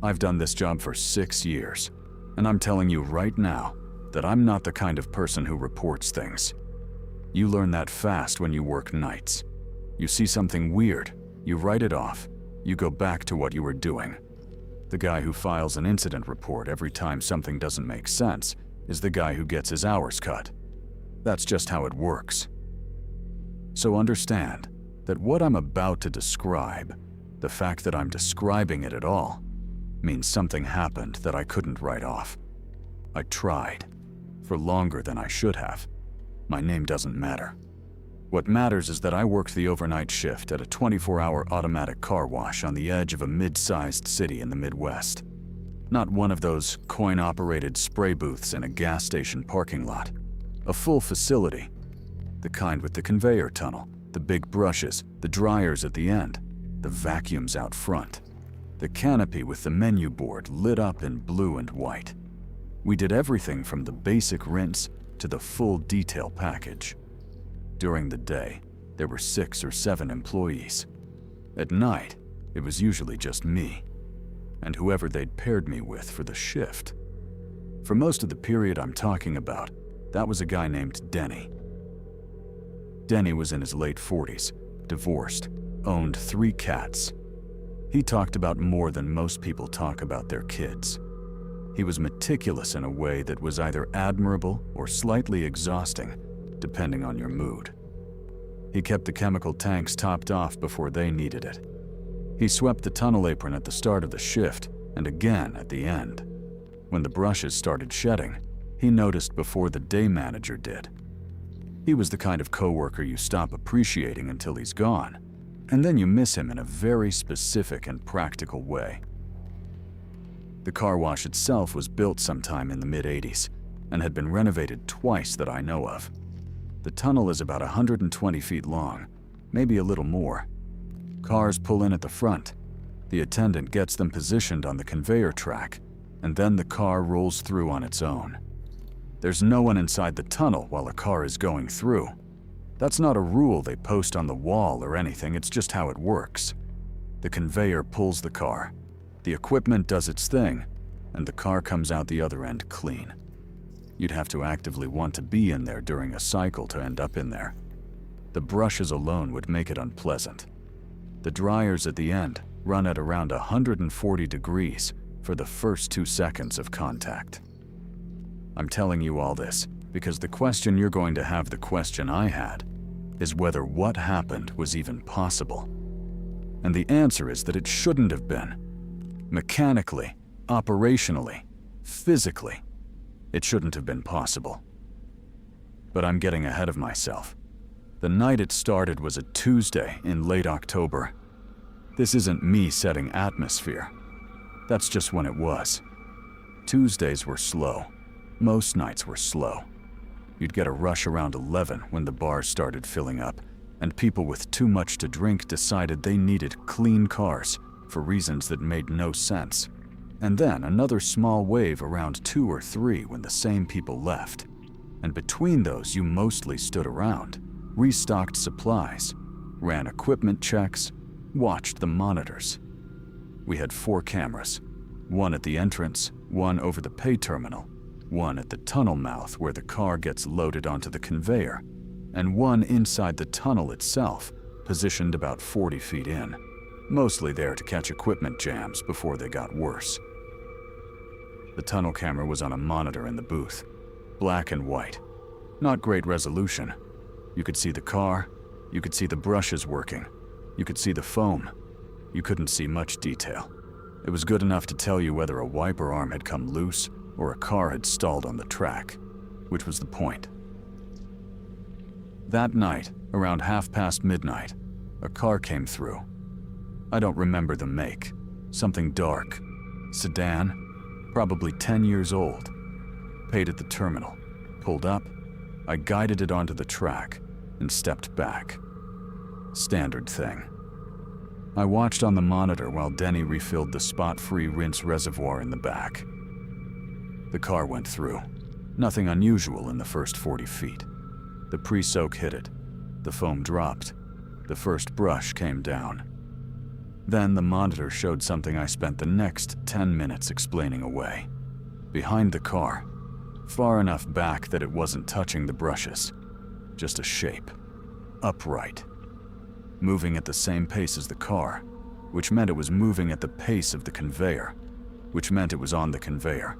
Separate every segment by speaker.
Speaker 1: I've done this job for 6 years, and I'm telling you right now that I'm not the kind of person who reports things. You learn that fast when you work nights. You see something weird, you write it off, you go back to what you were doing. The guy who files an incident report every time something doesn't make sense is the guy who gets his hours cut. That's just how it works. So understand that what I'm about to describe, the fact that I'm describing it at all, means something happened that I couldn't write off. I tried, for longer than I should have. My name doesn't matter. What matters is that I worked the overnight shift at a 24-hour automatic car wash on the edge of a mid-sized city in the Midwest. Not one of those coin-operated spray booths in a gas station parking lot. A full facility. The kind with the conveyor tunnel, the big brushes, the dryers at the end, the vacuums out front. The canopy with the menu board lit up in blue and white. We did everything from the basic rinse to the full detail package. During the day, there were 6 or 7 employees. At night, it was usually just me, and whoever they'd paired me with for the shift. For most of the period I'm talking about, that was a guy named Denny. Denny was in his late 40s, divorced, owned 3 cats. He talked about more than most people talk about their kids. He was meticulous in a way that was either admirable or slightly exhausting, depending on your mood. He kept the chemical tanks topped off before they needed it. He swept the tunnel apron at the start of the shift and again at the end. When the brushes started shedding, he noticed before the day manager did. He was the kind of coworker you stop appreciating until he's gone, and then you miss him in a very specific and practical way. The car wash itself was built sometime in the mid-80s and had been renovated twice that I know of. The tunnel is about 120 feet long, maybe a little more. Cars pull in at the front. The attendant gets them positioned on the conveyor track, and then the car rolls through on its own. There's no one inside the tunnel while a car is going through. That's not a rule they post on the wall or anything, it's just how it works. The conveyor pulls the car, the equipment does its thing, and the car comes out the other end clean. You'd have to actively want to be in there during a cycle to end up in there. The brushes alone would make it unpleasant. The dryers at the end run at around 140 degrees for the first 2 seconds of contact. I'm telling you all this because the question you're going to have, the question I had, is whether what happened was even possible. And the answer is that it shouldn't have been. Mechanically, operationally, physically, it shouldn't have been possible. But I'm getting ahead of myself. The night it started was a Tuesday in late October. This isn't me setting atmosphere. That's just when it was. Tuesdays were slow. Most nights were slow. You'd get a rush around 11 when the bars started filling up, and people with too much to drink decided they needed clean cars for reasons that made no sense. And then another small wave around 2 or 3 when the same people left. And between those, you mostly stood around, restocked supplies, ran equipment checks, watched the monitors. We had 4 cameras, 1 at the entrance, 1 over the pay terminal, 1 at the tunnel mouth where the car gets loaded onto the conveyor, and 1 inside the tunnel itself, positioned about 40 feet in, mostly there to catch equipment jams before they got worse. The tunnel camera was on a monitor in the booth, black and white. Not great resolution. You could see the car, you could see the brushes working, you could see the foam. You couldn't see much detail. It was good enough to tell you whether a wiper arm had come loose or a car had stalled on the track, which was the point. That night, around midnight, a car came through. I don't remember the make. Something dark. Sedan, probably 10 years old. Paid at the terminal. Pulled up. I guided it onto the track and stepped back. Standard thing. I watched on the monitor while Denny refilled the spot-free rinse reservoir in the back. The car went through. Nothing unusual in the first 40 feet. The pre-soak hit it. The foam dropped. The first brush came down. Then the monitor showed something I spent the next 10 minutes explaining away. Behind the car, far enough back that it wasn't touching the brushes, just a shape, upright, moving at the same pace as the car, which meant it was moving at the pace of the conveyor, which meant it was on the conveyor.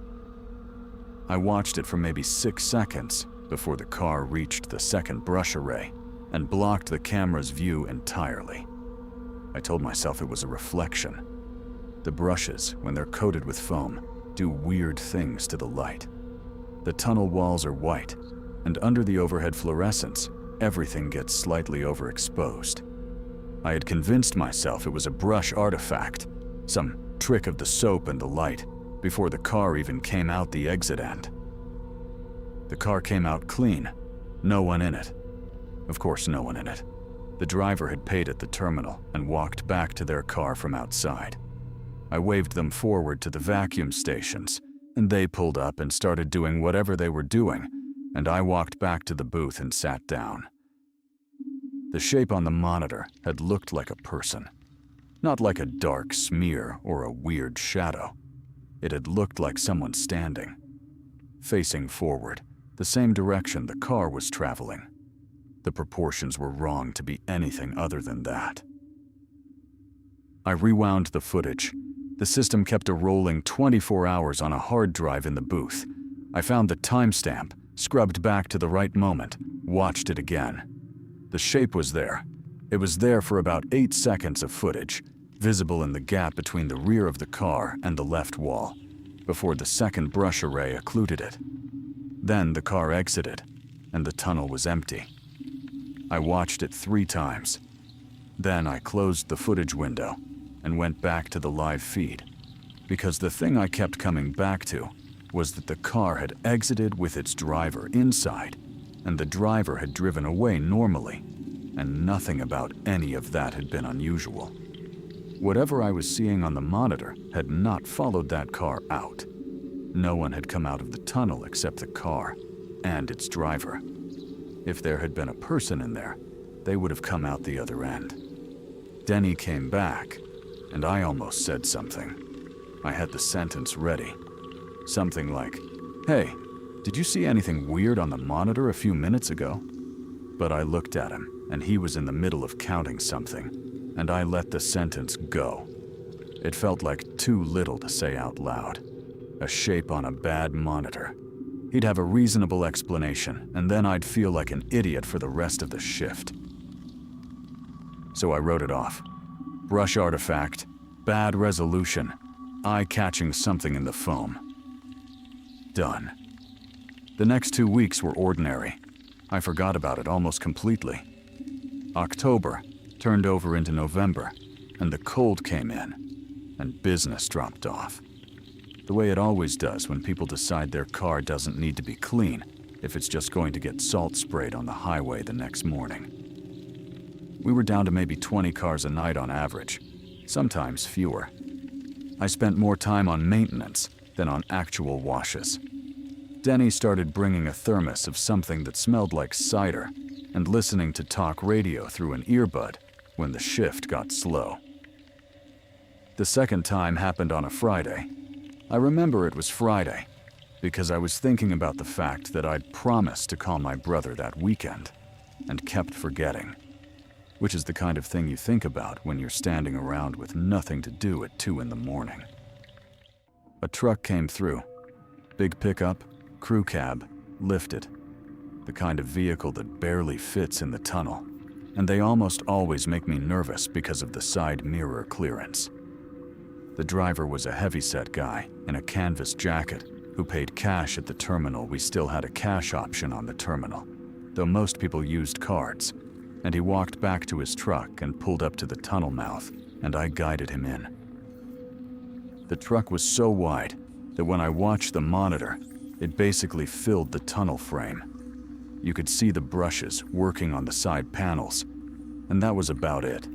Speaker 1: I watched it for maybe 6 seconds before the car reached the second brush array and blocked the camera's view entirely. I told myself it was a reflection. The brushes, when they're coated with foam, do weird things to the light. The tunnel walls are white, and under the overhead fluorescence, everything gets slightly overexposed. I had convinced myself it was a brush artifact, some trick of the soap and the light, before the car even came out the exit end. The car came out clean, no one in it. Of course, no one in it. The driver had paid at the terminal and walked back to their car from outside. I waved them forward to the vacuum stations, and they pulled up and started doing whatever they were doing, and I walked back to the booth and sat down. The shape on the monitor had looked like a person, not like a dark smear or a weird shadow. It had looked like someone standing, facing forward, the same direction the car was traveling. The proportions were wrong to be anything other than that. I rewound the footage. The system kept a rolling 24 hours on a hard drive in the booth. I found the timestamp, scrubbed back to the right moment, watched it again. The shape was there. It was there for about 8 seconds of footage, visible in the gap between the rear of the car and the left wall, before the second brush array occluded it. Then the car exited, and the tunnel was empty. I watched it 3 times. Then I closed the footage window and went back to the live feed, because the thing I kept coming back to was that the car had exited with its driver inside, and the driver had driven away normally, and nothing about any of that had been unusual. Whatever I was seeing on the monitor had not followed that car out. No one had come out of the tunnel except the car and its driver. If there had been a person in there, they would have come out the other end. Denny came back, and I almost said something. I had the sentence ready. Something like, "Hey, did you see anything weird on the monitor a few minutes ago?" But I looked at him, and he was in the middle of counting something, and I let the sentence go. It felt like too little to say out loud. A shape on a bad monitor. He'd have a reasonable explanation, and then I'd feel like an idiot for the rest of the shift. So I wrote it off. Brush artifact, bad resolution, eye-catching something in the foam. Done. The next 2 weeks were ordinary. I forgot about it almost completely. October turned over into November, and the cold came in, and business dropped off. The way it always does when people decide their car doesn't need to be clean if it's just going to get salt sprayed on the highway the next morning. We were down to maybe 20 cars a night on average, sometimes fewer. I spent more time on maintenance than on actual washes. Denny started bringing a thermos of something that smelled like cider and listening to talk radio through an earbud when the shift got slow. The second time happened on a Friday. I remember it was Friday because I was thinking about the fact that I'd promised to call my brother that weekend and kept forgetting, which is the kind of thing you think about when you're standing around with nothing to do at 2 in the morning. A truck came through. Big pickup, crew cab, lifted. The kind of vehicle that barely fits in the tunnel, and they almost always make me nervous because of the side mirror clearance. The driver was a heavyset guy in a canvas jacket who paid cash at the terminal. We still had a cash option on the terminal, though most people used cards, and he walked back to his truck and pulled up to the tunnel mouth, and I guided him in. The truck was so wide that when I watched the monitor, it basically filled the tunnel frame. You could see the brushes working on the side panels, and that was about it.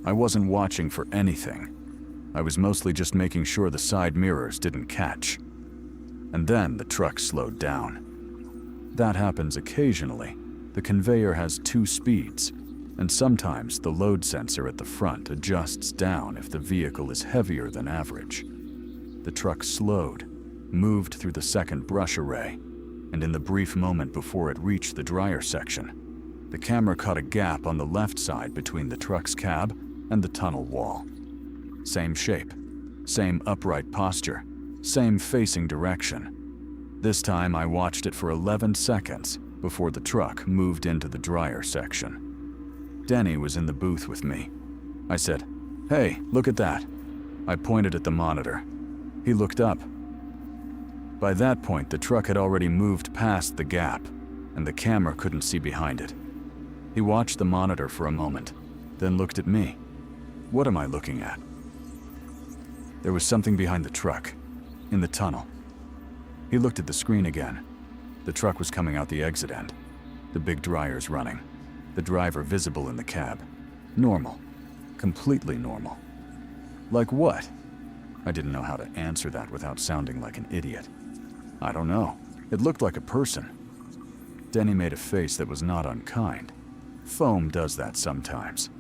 Speaker 1: I wasn't watching for anything. I was mostly just making sure the side mirrors didn't catch. And then the truck slowed down. That happens occasionally. The conveyor has 2 speeds. and sometimes the load sensor at the front adjusts down if the vehicle is heavier than average. The truck slowed, moved through the second brush array, and in the brief moment before it reached the dryer section, the camera caught a gap on the left side between the truck's cab and the tunnel wall. Same shape, same upright posture, same facing direction. This time I watched it for 11 seconds before the truck moved into the dryer section. Denny was in the booth with me. I said, "Hey, look at that." I pointed at the monitor. He looked up. By that point, the truck had already moved past the gap, and the camera couldn't see behind it. He watched the monitor for a moment, then looked at me. "What am I looking at?" There was something behind the truck, in the tunnel. He looked at the screen again. The truck was coming out the exit end. The big dryers running. The driver visible in the cab. Normal. Completely normal. Like what? I didn't know how to answer that without sounding like an idiot. I don't know. It looked like a person. Denny made a face that was not unkind. Foam does that sometimes.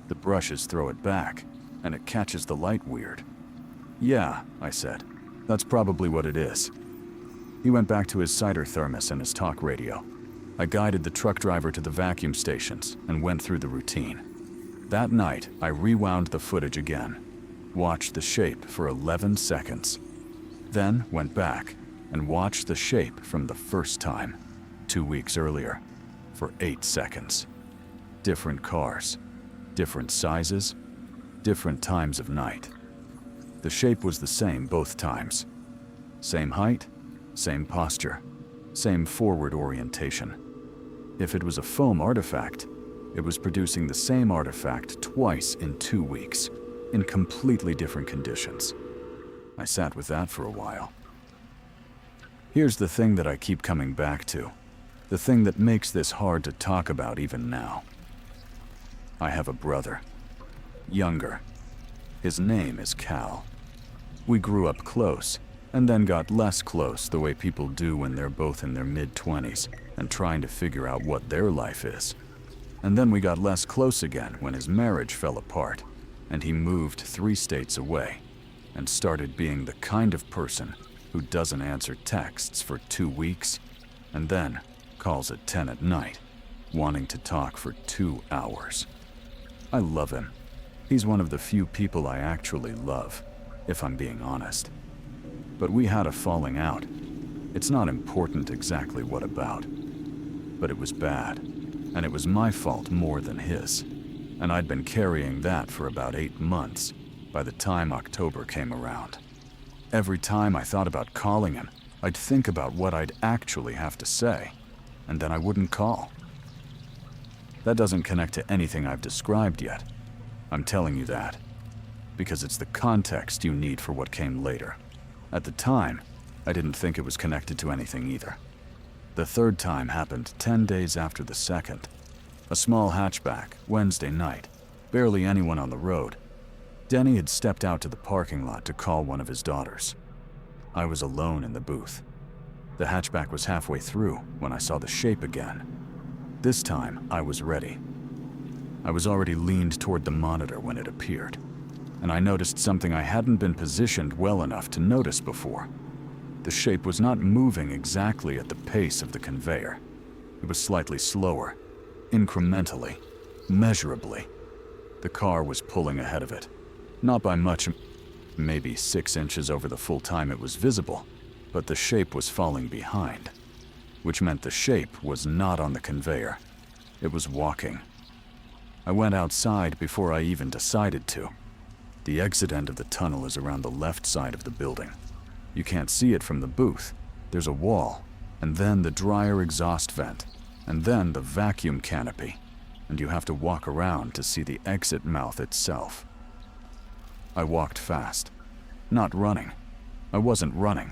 Speaker 1: The brushes throw it back, and it catches the light weird. "Yeah," I said. "That's probably what it is." He went back to his cider thermos and his talk radio. I guided the truck driver to the vacuum stations and went through the routine. That night, I rewound the footage again, watched the shape for 11 seconds, then went back and watched the shape from the first time, 2 weeks earlier, for 8 seconds. Different cars, different sizes, different times of night. The shape was the same both times. Same height, same posture, same forward orientation. If it was a foam artifact, it was producing the same artifact twice in 2 weeks, in completely different conditions. I sat with that for a while. Here's the thing that I keep coming back to, the thing that makes this hard to talk about even now. I have a brother. Younger. His name is Cal. We grew up close, and then got less close the way people do when they're both in their mid-20s and trying to figure out what their life is. And then we got less close again when his marriage fell apart, and he moved 3 states away and started being the kind of person who doesn't answer texts for 2 weeks and then calls at 10 at night, wanting to talk for 2 hours. I love him. He's one of the few people I actually love, if I'm being honest. But we had a falling out. It's not important exactly what about. But it was bad, and it was my fault more than his. And I'd been carrying that for about 8 months by the time October came around. Every time I thought about calling him, I'd think about what I'd actually have to say, and then I wouldn't call. That doesn't connect to anything I've described yet. I'm telling you that, because it's the context you need for what came later. At the time, I didn't think it was connected to anything either. The third time happened 10 days after the second. A small hatchback, Wednesday night, barely anyone on the road. Denny had stepped out to the parking lot to call one of his daughters. I was alone in the booth. The hatchback was halfway through when I saw the shape again. This time, I was ready. I was already leaned toward the monitor when it appeared, and I noticed something I hadn't been positioned well enough to notice before. The shape was not moving exactly at the pace of the conveyor. It was slightly slower, incrementally, measurably. The car was pulling ahead of it. Not by much, maybe 6 inches over the full time it was visible, but the shape was falling behind, which meant the shape was not on the conveyor. It was walking. I went outside before I even decided to. The exit end of the tunnel is around the left side of the building. You can't see it from the booth. There's a wall, and then the dryer exhaust vent, and then the vacuum canopy, and you have to walk around to see the exit mouth itself. I walked fast. Not running. I wasn't running.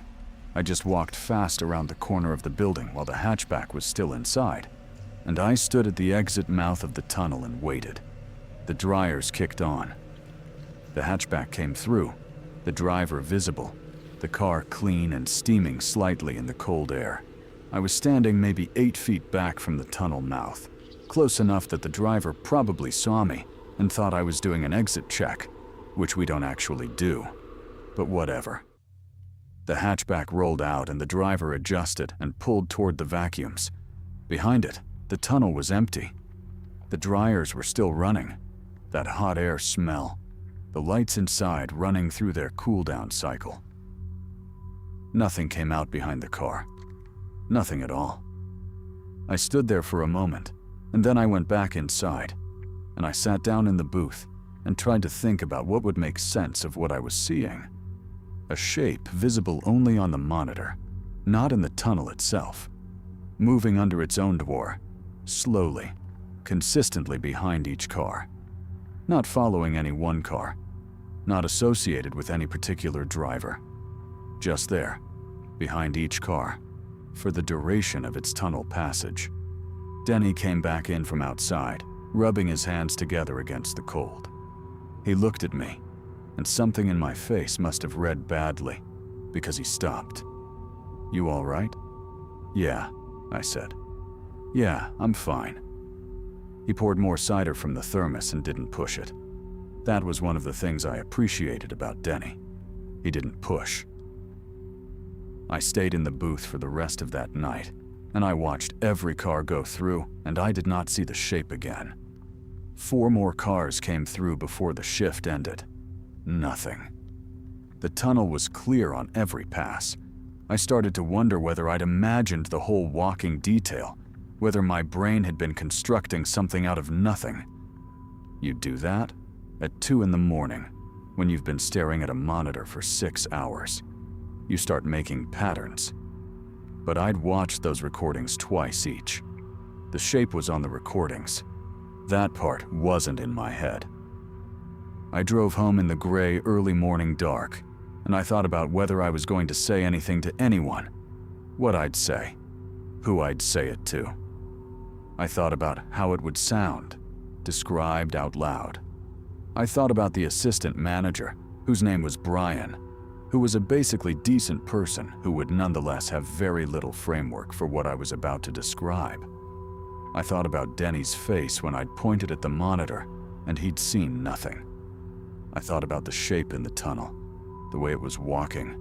Speaker 1: I just walked fast around the corner of the building while the hatchback was still inside, and I stood at the exit mouth of the tunnel and waited. The dryers kicked on. The hatchback came through, the driver visible, the car clean and steaming slightly in the cold air. I was standing maybe 8 feet back from the tunnel mouth, close enough that the driver probably saw me and thought I was doing an exit check, which we don't actually do. But whatever. The hatchback rolled out and the driver adjusted and pulled toward the vacuums. Behind it, the tunnel was empty. The dryers were still running. That hot air smell. The lights inside running through their cool-down cycle. Nothing came out behind the car. Nothing at all. I stood there for a moment, and then I went back inside, and I sat down in the booth and tried to think about what would make sense of what I was seeing. A shape visible only on the monitor, not in the tunnel itself, moving under its own door, slowly, consistently behind each car. Not following any one car, not associated with any particular driver. Just there, behind each car, for the duration of its tunnel passage. Denny came back in from outside, rubbing his hands together against the cold. He looked at me, and something in my face must have read badly, because he stopped. "You all right?" "Yeah," I said. "Yeah, I'm fine." He poured more cider from the thermos and didn't push it. That was one of the things I appreciated about Denny. He didn't push. I stayed in the booth for the rest of that night, and I watched every car go through, and I did not see the shape again. 4 more cars came through before the shift ended. Nothing. The tunnel was clear on every pass. I started to wonder whether I'd imagined the whole walking detail, whether my brain had been constructing something out of nothing. You do that at 2 in the morning, when you've been staring at a monitor for 6 hours. You start making patterns. But I'd watched those recordings twice each. The shape was on the recordings. That part wasn't in my head. I drove home in the gray, early morning dark, and I thought about whether I was going to say anything to anyone, what I'd say, who I'd say it to. I thought about how it would sound, described out loud. I thought about the assistant manager, whose name was Brian, who was a basically decent person who would nonetheless have very little framework for what I was about to describe. I thought about Denny's face when I'd pointed at the monitor and he'd seen nothing. I thought about the shape in the tunnel, the way it was walking,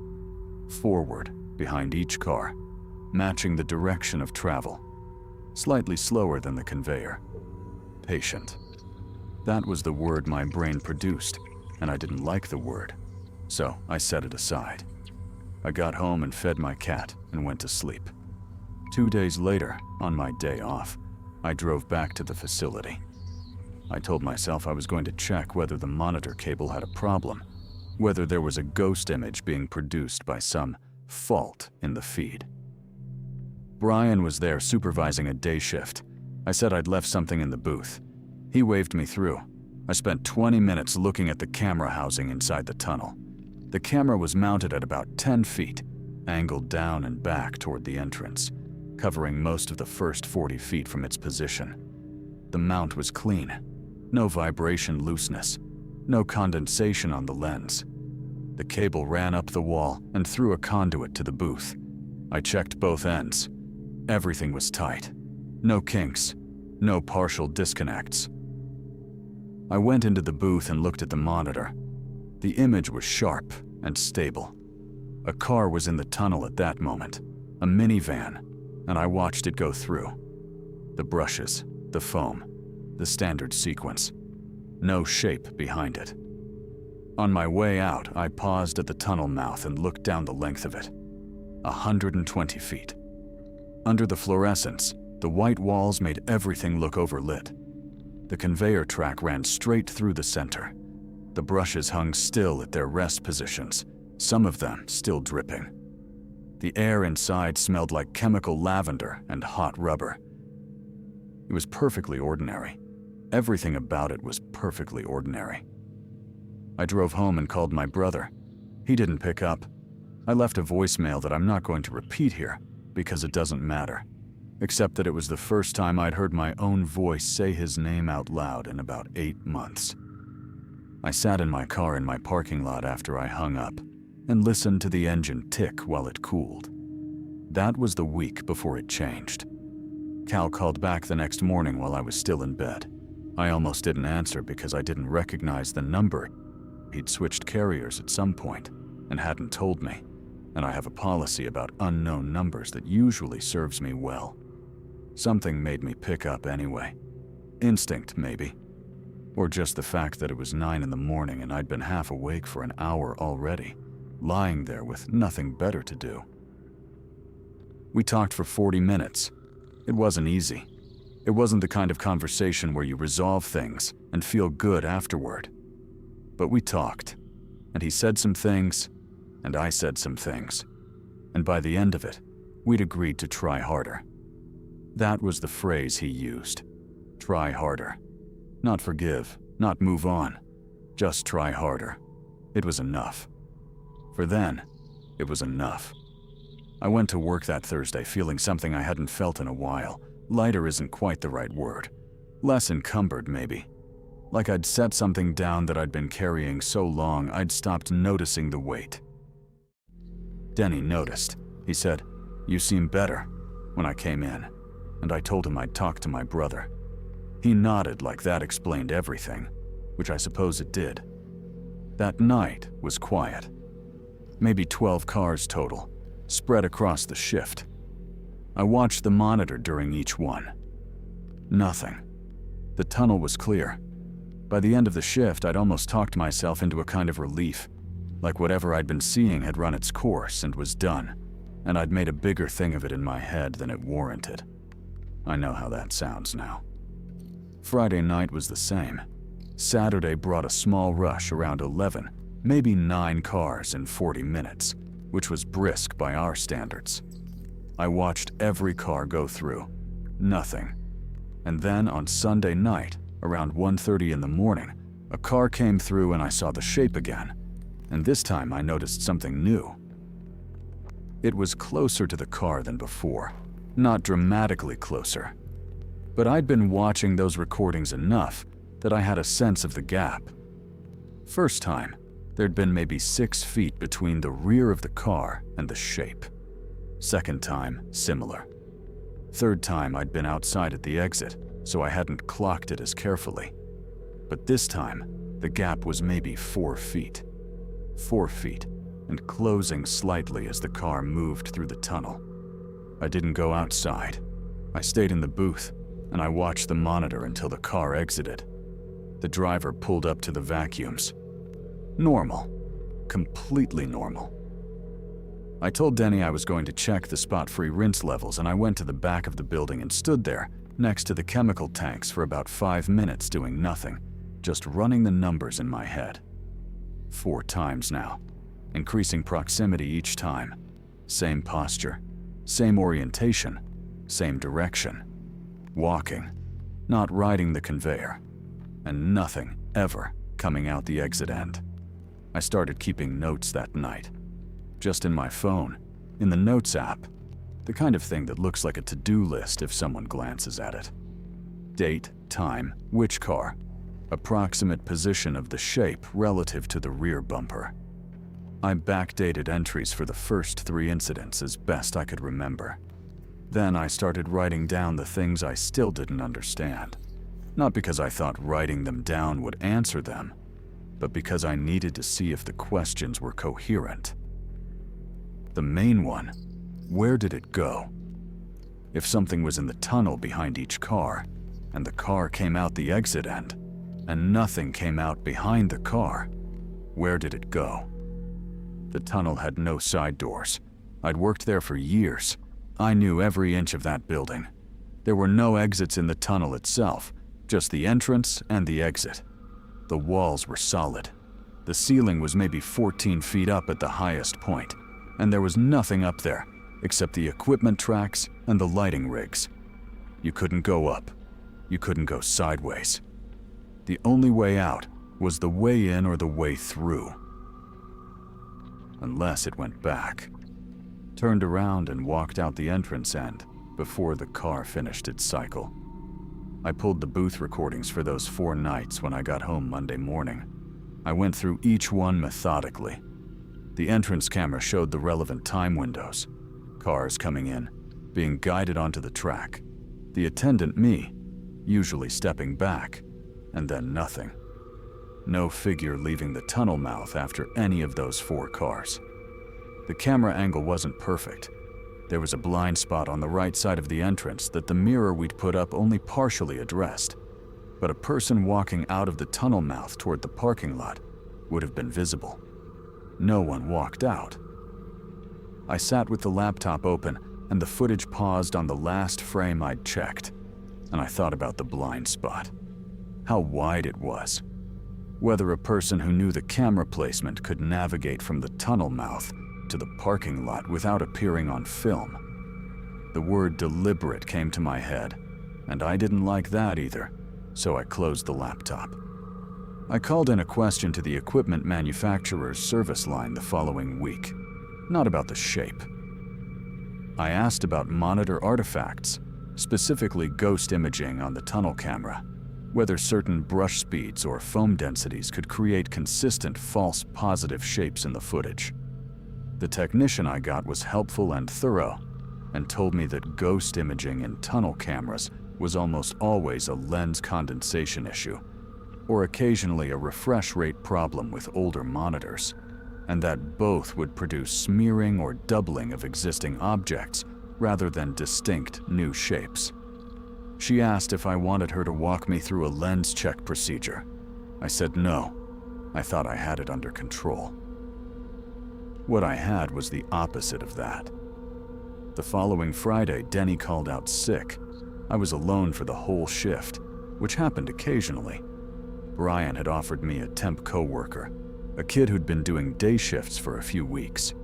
Speaker 1: forward behind each car, matching the direction of travel, slightly slower than the conveyor. Patient. That was the word my brain produced, and I didn't like the word. So I set it aside. I got home and fed my cat and went to sleep. 2 days later, on my day off, I drove back to the facility. I told myself I was going to check whether the monitor cable had a problem, whether there was a ghost image being produced by some fault in the feed. Brian was there supervising a day shift. I said I'd left something in the booth. He waved me through. I spent 20 minutes looking at the camera housing inside the tunnel. The camera was mounted at about 10 feet, angled down and back toward the entrance, covering most of the first 40 feet from its position. The mount was clean. No vibration looseness. No condensation on the lens. The cable ran up the wall and through a conduit to the booth. I checked both ends. Everything was tight. No kinks. No partial disconnects. I went into the booth and looked at the monitor. The image was sharp and stable. A car was in the tunnel at that moment, a minivan, and I watched it go through. The brushes, the foam, the standard sequence. No shape behind it. On my way out, I paused at the tunnel mouth and looked down the length of it. 120 feet. Under the fluorescence, the white walls made everything look overlit. The conveyor track ran straight through the center. The brushes hung still at their rest positions, some of them still dripping. The air inside smelled like chemical lavender and hot rubber. It was perfectly ordinary. Everything about it was perfectly ordinary. I drove home and called my brother. He didn't pick up. I left a voicemail that I'm not going to repeat here because it doesn't matter, except that it was the first time I'd heard my own voice say his name out loud in about 8 months. I sat in my car in my parking lot after I hung up and listened to the engine tick while it cooled. That was the week before it changed. Cal called back the next morning while I was still in bed. I almost didn't answer because I didn't recognize the number. He'd switched carriers at some point and hadn't told me, and I have a policy about unknown numbers that usually serves me well. Something made me pick up anyway. Instinct, maybe. Or just the fact that it was 9 in the morning and I'd been half awake for an hour already, lying there with nothing better to do. We talked for 40 minutes. It wasn't easy. It wasn't the kind of conversation where you resolve things and feel good afterward. But we talked, and he said some things, and I said some things. And by the end of it, we'd agreed to try harder. That was the phrase he used. Try harder. Not forgive, not move on. Just try harder. It was enough. For then, it was enough. I went to work that Thursday feeling something I hadn't felt in a while. Lighter isn't quite the right word. Less encumbered, maybe. Like I'd set something down that I'd been carrying so long I'd stopped noticing the weight. Denny noticed. He said, "You seem better," when I came in, and I told him I'd talk to my brother. He nodded like that explained everything, which I suppose it did. That night was quiet. Maybe 12 cars total, spread across the shift. I watched the monitor during each one. Nothing. The tunnel was clear. By the end of the shift, I'd almost talked myself into a kind of relief, like whatever I'd been seeing had run its course and was done, and I'd made a bigger thing of it in my head than it warranted. I know how that sounds now. Friday night was the same. Saturday brought a small rush around 11, maybe 9 cars in 40 minutes, which was brisk by our standards. I watched every car go through. Nothing. And then on Sunday night, around 1:30 in the morning, a car came through and I saw the shape again. And this time I noticed something new. It was closer to the car than before, not dramatically closer. But I'd been watching those recordings enough that I had a sense of the gap. First time, there'd been maybe 6 feet between the rear of the car and the shape. Second time, similar. Third time, I'd been outside at the exit, so I hadn't clocked it as carefully. But this time, the gap was maybe 4 feet. 4 feet, and closing slightly as the car moved through the tunnel. I didn't go outside. I stayed in the booth, and I watched the monitor until the car exited. The driver pulled up to the vacuums. Normal. Completely normal. I told Denny I was going to check the spot-free rinse levels, and I went to the back of the building and stood there, next to the chemical tanks for about 5 minutes doing nothing, just running the numbers in my head. 4 times now, increasing proximity each time. Same posture, same orientation, same direction. Walking, not riding the conveyor, and nothing ever coming out the exit end. I started keeping notes that night. Just in my phone, in the Notes app, the kind of thing that looks like a to-do list if someone glances at it. Date, time, which car, approximate position of the shape relative to the rear bumper. I backdated entries for the first 3 incidents as best I could remember. Then I started writing down the things I still didn't understand. Not because I thought writing them down would answer them, but because I needed to see if the questions were coherent. The main one, where did it go? If something was in the tunnel behind each car, and the car came out the exit end, and nothing came out behind the car, where did it go? The tunnel had no side doors. I'd worked there for years. I knew every inch of that building. There were no exits in the tunnel itself, just the entrance and the exit. The walls were solid. The ceiling was maybe 14 feet up at the highest point, and there was nothing up there except the equipment tracks and the lighting rigs. You couldn't go up. You couldn't go sideways. The only way out was the way in or the way through. Unless it went back. Turned around and walked out the entrance end before the car finished its cycle. I pulled the booth recordings for those 4 nights when I got home Monday morning. I went through each one methodically. The entrance camera showed the relevant time windows. Cars coming in, being guided onto the track. The attendant me, usually stepping back, and then nothing. No figure leaving the tunnel mouth after any of those 4 cars. The camera angle wasn't perfect. There was a blind spot on the right side of the entrance that the mirror we'd put up only partially addressed, but a person walking out of the tunnel mouth toward the parking lot would have been visible. No one walked out. I sat with the laptop open and the footage paused on the last frame I'd checked, and I thought about the blind spot. How wide it was. Whether a person who knew the camera placement could navigate from the tunnel mouth to the parking lot without appearing on film. The word deliberate came to my head, and I didn't like that either, so I closed the laptop. I called in a question to the equipment manufacturer's service line the following week, not about the shape. I asked about monitor artifacts, specifically ghost imaging on the tunnel camera, whether certain brush speeds or foam densities could create consistent false positive shapes in the footage. The technician I got was helpful and thorough, and told me that ghost imaging in tunnel cameras was almost always a lens condensation issue, or occasionally a refresh rate problem with older monitors, and that both would produce smearing or doubling of existing objects rather than distinct new shapes. She asked if I wanted her to walk me through a lens check procedure. I said no. I thought I had it under control. What I had was the opposite of that. The following Friday, Denny called out sick. I was alone for the whole shift, which happened occasionally. Brian had offered me a temp coworker, a kid who'd been doing day shifts for a few weeks.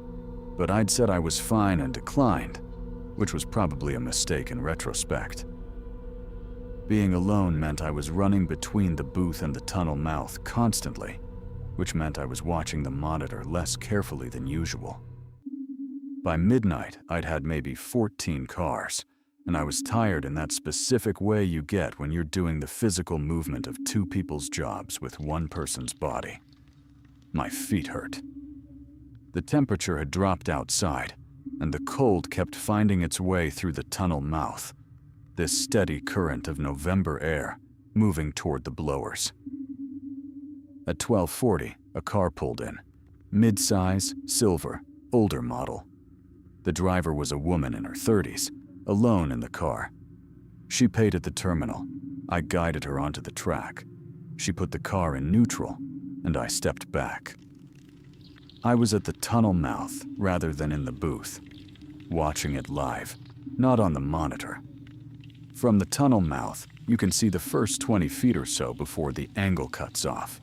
Speaker 1: But I'd said I was fine and declined, which was probably a mistake in retrospect. Being alone meant I was running between the booth and the tunnel mouth constantly, which meant I was watching the monitor less carefully than usual. By midnight, I'd had maybe 14 cars, and I was tired in that specific way you get when you're doing the physical movement of 2 people's jobs with 1 person's body. My feet hurt. The temperature had dropped outside, and the cold kept finding its way through the tunnel mouth, this steady current of November air moving toward the blowers. At 12:40, a car pulled in. Mid-size, silver, older model. The driver was a woman in her 30s, alone in the car. She paid at the terminal. I guided her onto the track. She put the car in neutral, and I stepped back. I was at the tunnel mouth rather than in the booth, watching it live, not on the monitor. From the tunnel mouth, you can see the first 20 feet or so before the angle cuts off.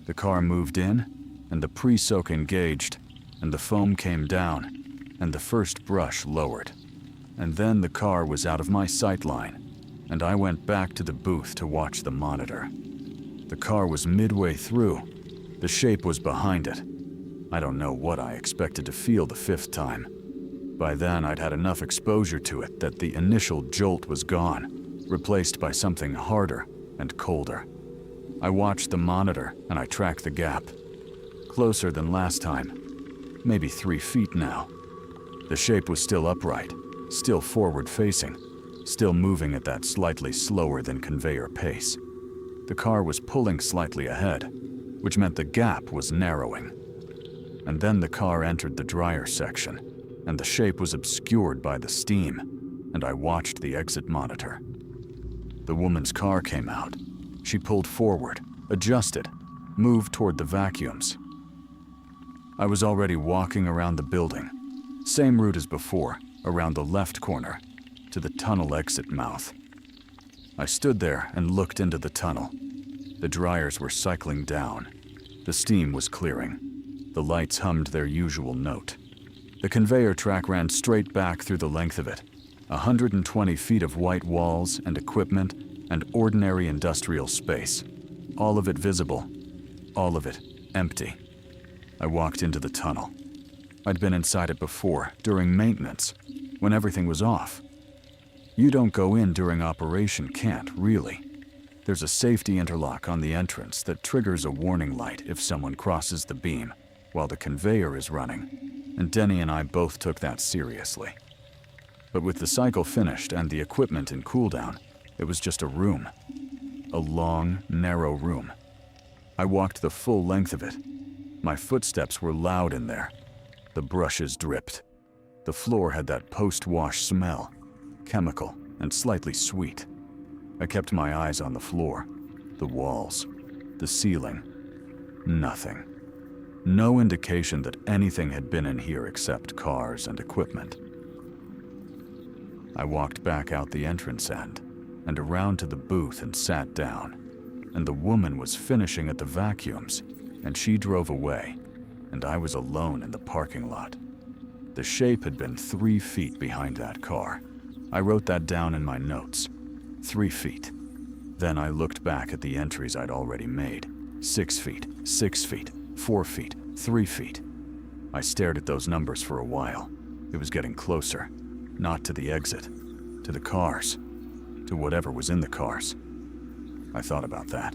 Speaker 1: The car moved in, and the pre-soak engaged, and the foam came down, and the first brush lowered. And then the car was out of my sight line, and I went back to the booth to watch the monitor. The car was midway through. The shape was behind it. I don't know what I expected to feel the 5th time. By then, I'd had enough exposure to it that the initial jolt was gone, replaced by something harder and colder. I watched the monitor and I tracked the gap. Closer than last time, maybe 3 feet now. The shape was still upright, still forward-facing, still moving at that slightly slower than conveyor pace. The car was pulling slightly ahead, which meant the gap was narrowing. And then the car entered the dryer section, and the shape was obscured by the steam, and I watched the exit monitor. The woman's car came out. She pulled forward, adjusted, moved toward the vacuums. I was already walking around the building, same route as before, around the left corner, to the tunnel exit mouth. I stood there and looked into the tunnel. The dryers were cycling down. The steam was clearing. The lights hummed their usual note. The conveyor track ran straight back through the length of it, 120 feet of white walls and equipment and ordinary industrial space. All of it visible, all of it empty. I walked into the tunnel. I'd been inside it before, during maintenance, when everything was off. You don't go in during operation, can't, really. There's a safety interlock on the entrance that triggers a warning light if someone crosses the beam while the conveyor is running, and Denny and I both took that seriously. But with the cycle finished and the equipment in cooldown, it was just a room. A long, narrow room. I walked the full length of it. My footsteps were loud in there. The brushes dripped. The floor had that post-wash smell, chemical and slightly sweet. I kept my eyes on the floor, the walls, the ceiling. Nothing. No indication that anything had been in here except cars and equipment. I walked back out the entrance end and around to the booth and sat down. And the woman was finishing at the vacuums, and she drove away, and I was alone in the parking lot. The shape had been 3 feet behind that car. I wrote that down in my notes. 3 feet. Then I looked back at the entries I'd already made. 6 feet, 6 feet, 4 feet, 3 feet. I stared at those numbers for a while. It was getting closer. Not to the exit. To the cars. To whatever was in the cars. I thought about that.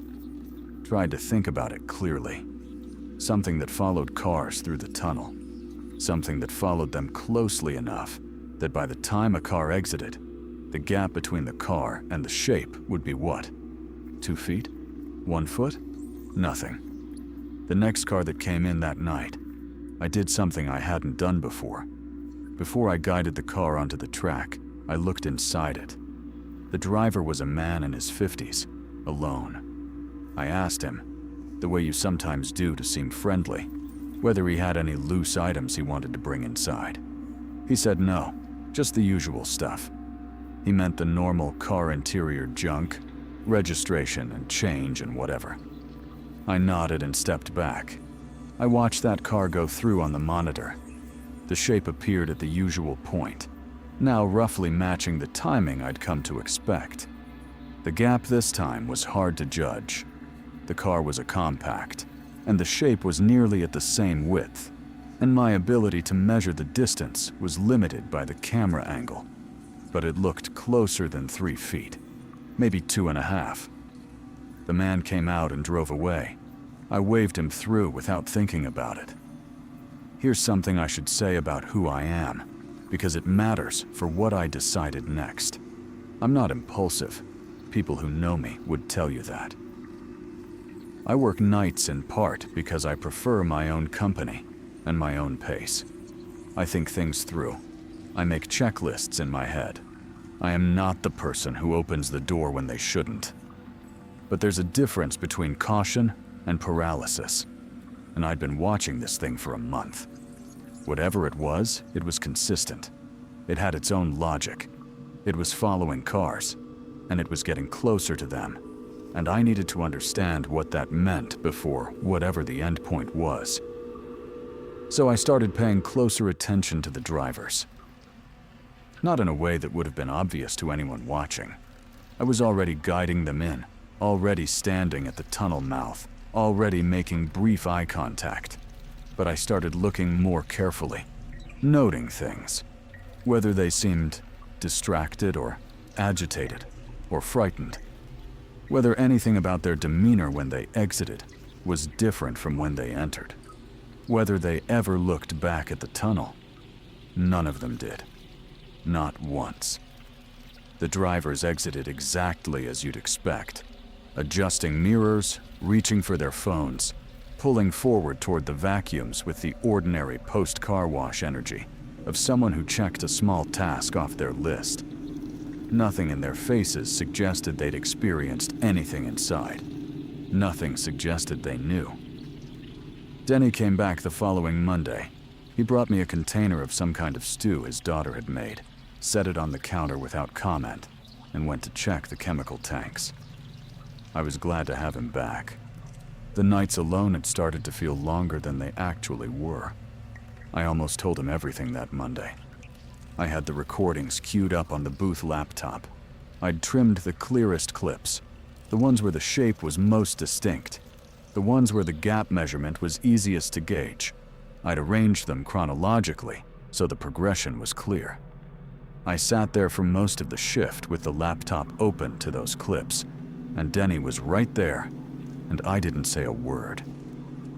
Speaker 1: Tried to think about it clearly. Something that followed cars through the tunnel. Something that followed them closely enough that by the time a car exited, the gap between the car and the shape would be what? 2 feet? 1 foot? Nothing. The next car that came in that night, I did something I hadn't done before. Before I guided the car onto the track, I looked inside it. The driver was a man in his 50s, alone. I asked him, the way you sometimes do to seem friendly, whether he had any loose items he wanted to bring inside. He said no, just the usual stuff. He meant the normal car interior junk, registration and change and whatever. I nodded and stepped back. I watched that car go through on the monitor. The shape appeared at the usual point, now roughly matching the timing I'd come to expect. The gap this time was hard to judge. The car was a compact, and the shape was nearly at the same width, and my ability to measure the distance was limited by the camera angle. But it looked closer than 3 feet, maybe 2.5. The man came out and drove away. I waved him through without thinking about it. Here's something I should say about who I am, because it matters for what I decided next. I'm not impulsive. People who know me would tell you that. I work nights in part because I prefer my own company and my own pace. I think things through. I make checklists in my head. I am not the person who opens the door when they shouldn't. But there's a difference between caution and paralysis, and I'd been watching this thing for a month. Whatever it was consistent. It had its own logic. It was following cars, and it was getting closer to them, and I needed to understand what that meant before whatever the end point was. So I started paying closer attention to the drivers. Not in a way that would have been obvious to anyone watching. I was already guiding them in, already standing at the tunnel mouth, already making brief eye contact. But I started looking more carefully, noting things, whether they seemed distracted or agitated or frightened, whether anything about their demeanor when they exited was different from when they entered, whether they ever looked back at the tunnel. None of them did. Not once. The drivers exited exactly as you'd expect, adjusting mirrors, reaching for their phones, pulling forward toward the vacuums with the ordinary post-car wash energy of someone who checked a small task off their list. Nothing in their faces suggested they'd experienced anything inside. Nothing suggested they knew. Denny came back the following Monday. He brought me a container of some kind of stew his daughter had made, set it on the counter without comment, and went to check the chemical tanks. I was glad to have him back. The nights alone had started to feel longer than they actually were. I almost told him everything that Monday. I had the recordings queued up on the booth laptop. I'd trimmed the clearest clips, the ones where the shape was most distinct, the ones where the gap measurement was easiest to gauge. I'd arranged them chronologically, so the progression was clear. I sat there for most of the shift with the laptop open to those clips, and Denny was right there, and I didn't say a word.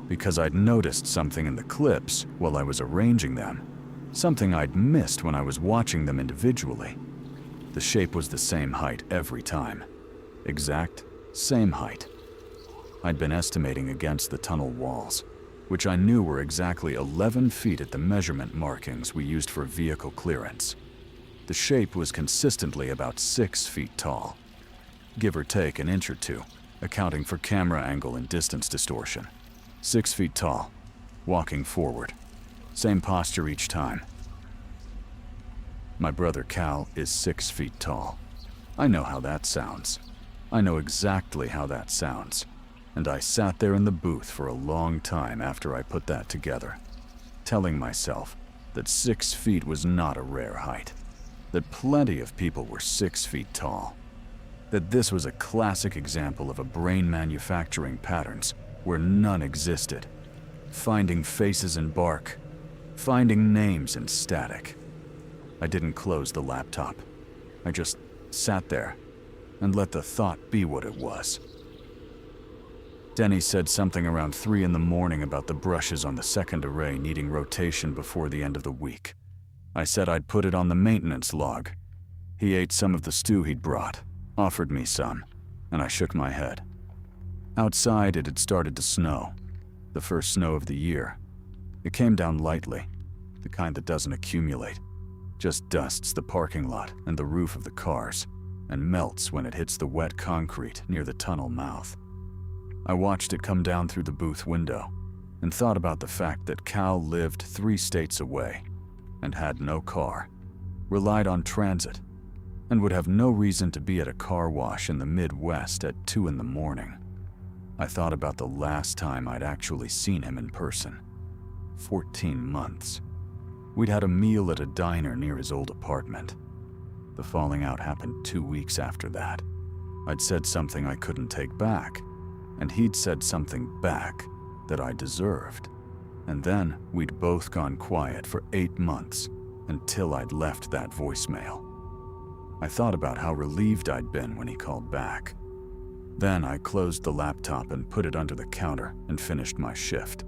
Speaker 1: Because I'd noticed something in the clips while I was arranging them, something I'd missed when I was watching them individually. The shape was the same height every time. Exact same height. I'd been estimating against the tunnel walls, which I knew were exactly 11 feet at the measurement markings we used for vehicle clearance. The shape was consistently about 6 feet tall, give or take an inch or two, accounting for camera angle and distance distortion. 6 feet tall, walking forward. Same posture each time. My brother Cal is 6 feet tall. I know how that sounds. I know exactly how that sounds. And I sat there in the booth for a long time after I put that together, telling myself that 6 feet was not a rare height, that plenty of people were 6 feet tall, that this was a classic example of a brain manufacturing patterns where none existed, finding faces in bark, finding names in static. I didn't close the laptop. I just sat there and let the thought be what it was. Denny said something around 3 in the morning about the brushes on the second array needing rotation before the end of the week. I said I'd put it on the maintenance log. He ate some of the stew he'd brought, offered me some, and I shook my head. Outside, it had started to snow, the first snow of the year. It came down lightly, the kind that doesn't accumulate, just dusts the parking lot and the roof of the cars, and melts when it hits the wet concrete near the tunnel mouth. I watched it come down through the booth window and thought about the fact that Cal lived 3 states away and had no car, relied on transit, and would have no reason to be at a car wash in the Midwest at 2 in the morning. I thought about the last time I'd actually seen him in person. 14 months. We'd had a meal at a diner near his old apartment. The falling out happened 2 weeks after that. I'd said something I couldn't take back, and he'd said something back that I deserved. And then we'd both gone quiet for 8 months until I'd left that voicemail. I thought about how relieved I'd been when he called back. Then I closed the laptop and put it under the counter and finished my shift.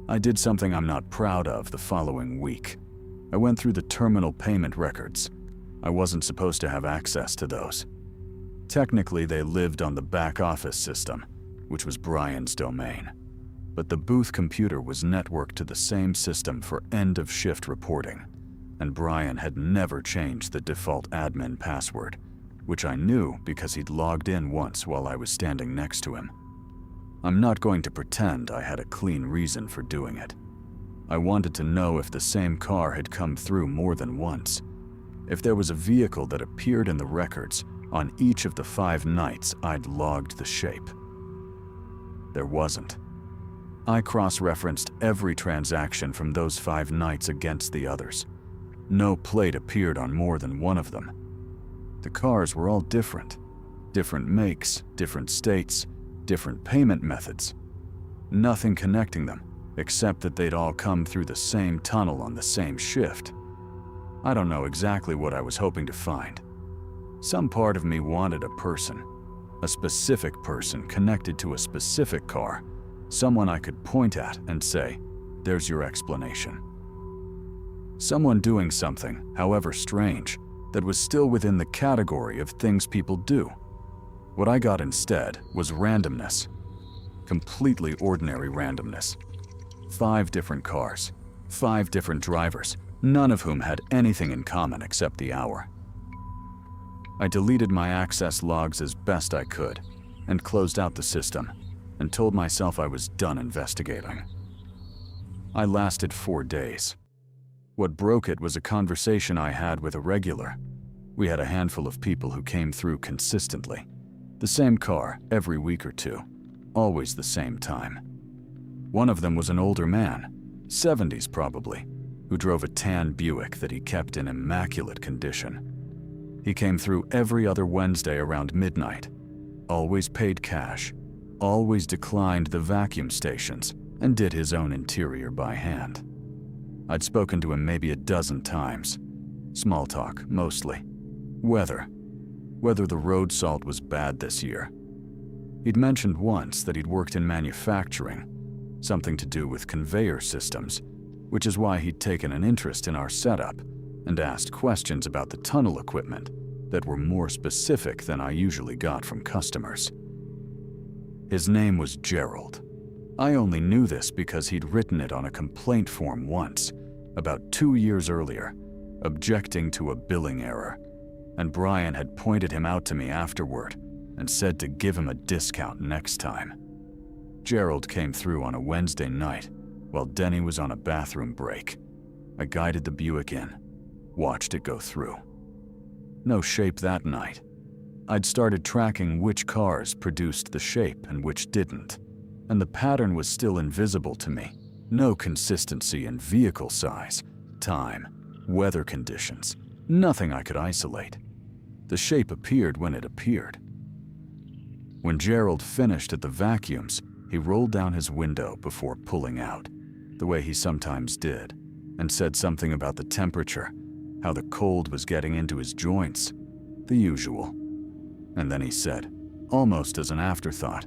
Speaker 1: I did something I'm not proud of the following week. I went through the terminal payment records. I wasn't supposed to have access to those. Technically, they lived on the back office system, which was Brian's domain. But the booth computer was networked to the same system for end-of-shift reporting, and Brian had never changed the default admin password, which I knew because he'd logged in once while I was standing next to him. I'm not going to pretend I had a clean reason for doing it. I wanted to know if the same car had come through more than once, if there was a vehicle that appeared in the records on each of the 5 nights I'd logged the shape. There wasn't. I cross-referenced every transaction from those 5 nights against the others. No plate appeared on more than one of them. The cars were all different. Different makes, different states, different payment methods. Nothing connecting them, except that they'd all come through the same tunnel on the same shift. I don't know exactly what I was hoping to find. Some part of me wanted a person, a specific person connected to a specific car, someone I could point at and say, "There's your explanation." Someone doing something, however strange, that was still within the category of things people do. What I got instead was randomness. Completely ordinary randomness. 5 different cars, 5 different drivers, none of whom had anything in common except the hour. I deleted my access logs as best I could and closed out the system and told myself I was done investigating. I lasted 4 days. What broke it was a conversation I had with a regular. We had a handful of people who came through consistently. The same car every week or 2, always the same time. One of them was an older man, 70s probably, who drove a tan Buick that he kept in immaculate condition. He came through every other Wednesday around midnight, always paid cash, always declined the vacuum stations, and did his own interior by hand. I'd spoken to him maybe a dozen times. Small talk, mostly. Weather. Whether the road salt was bad this year. He'd mentioned once that he'd worked in manufacturing, something to do with conveyor systems, which is why he'd taken an interest in our setup and asked questions about the tunnel equipment that were more specific than I usually got from customers. His name was Gerald. I only knew this because he'd written it on a complaint form once, about 2 years earlier, objecting to a billing error, and Brian had pointed him out to me afterward and said to give him a discount next time. Gerald came through on a Wednesday night while Denny was on a bathroom break. I guided the Buick in, watched it go through. No shape that night. I'd started tracking which cars produced the shape and which didn't, and the pattern was still invisible to me. No consistency in vehicle size, time, weather conditions, nothing I could isolate. The shape appeared when it appeared. When Gerald finished at the vacuums, he rolled down his window before pulling out, the way he sometimes did, and said something about the temperature, how the cold was getting into his joints, the usual. And then he said, almost as an afterthought,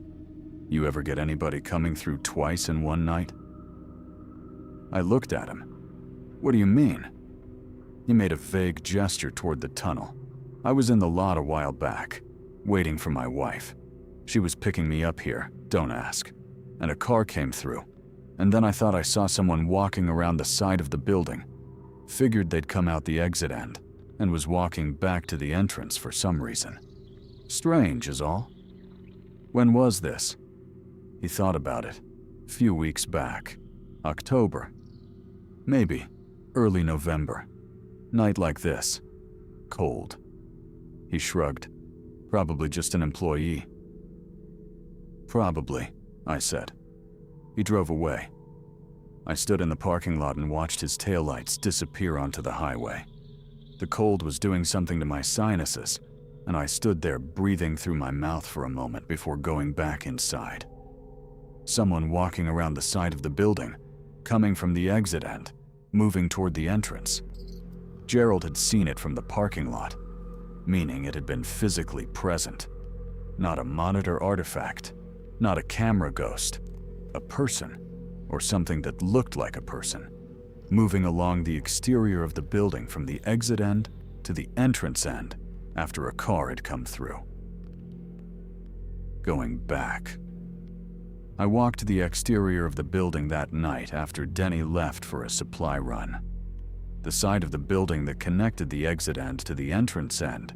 Speaker 1: "You ever get anybody coming through twice in one night?" I looked at him. "What do you mean?" He made a vague gesture toward the tunnel. I was in the lot a while back, waiting for my wife. She was picking me up here, don't ask, and a car came through. And then I thought I saw someone walking around the side of the building. Figured they'd come out the exit end, and was walking back to the entrance for some reason. Strange is all. When was this? He thought about it. A few weeks back. October. Maybe. Early November. Night like this. Cold. He shrugged. Probably just an employee. Probably, I said. He drove away. I stood in the parking lot and watched his taillights disappear onto the highway. The cold was doing something to my sinuses, and I stood there breathing through my mouth for a moment before going back inside. Someone walking around the side of the building, coming from the exit end, moving toward the entrance. Gerald had seen it from the parking lot, meaning it had been physically present. Not a monitor artifact, not a camera ghost, a person, or something that looked like a person, moving along the exterior of the building from the exit end to the entrance end after a car had come through. Going back. I walked the exterior of the building that night after Denny left for a supply run. The side of the building that connected the exit end to the entrance end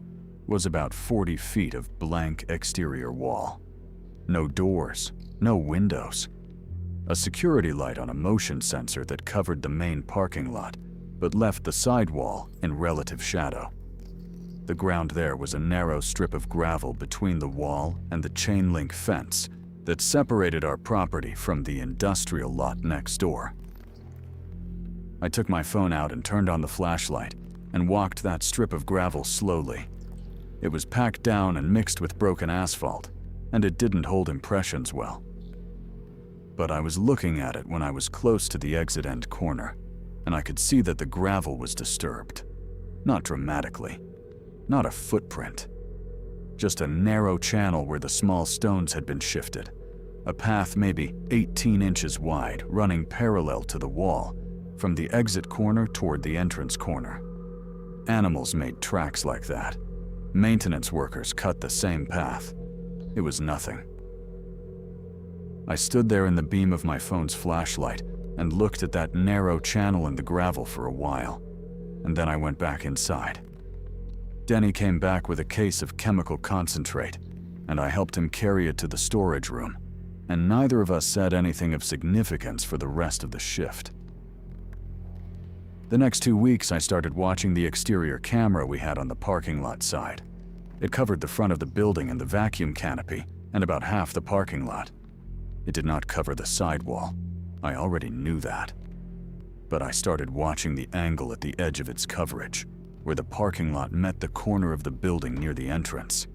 Speaker 1: was about 40 feet of blank exterior wall. No doors, no windows. A security light on a motion sensor that covered the main parking lot, but left the sidewall in relative shadow. The ground there was a narrow strip of gravel between the wall and the chain link fence that separated our property from the industrial lot next door. I took my phone out and turned on the flashlight and walked that strip of gravel slowly. It was packed down and mixed with broken asphalt, and it didn't hold impressions well. But I was looking at it when I was close to the exit end corner, and I could see that the gravel was disturbed. Not dramatically. Not a footprint. Just a narrow channel where the small stones had been shifted. A path maybe 18 inches wide running parallel to the wall from the exit corner toward the entrance corner. Animals made tracks like that. Maintenance workers cut the same path. It was nothing. I stood there in the beam of my phone's flashlight and looked at that narrow channel in the gravel for a while, and then I went back inside. Denny came back with a case of chemical concentrate, and I helped him carry it to the storage room, and neither of us said anything of significance for the rest of the shift. The next 2 weeks I started watching the exterior camera we had on the parking lot side. It covered the front of the building and the vacuum canopy, and about half the parking lot. It did not cover the sidewall. I already knew that. But I started watching the angle at the edge of its coverage, where the parking lot met the corner of the building near the entrance.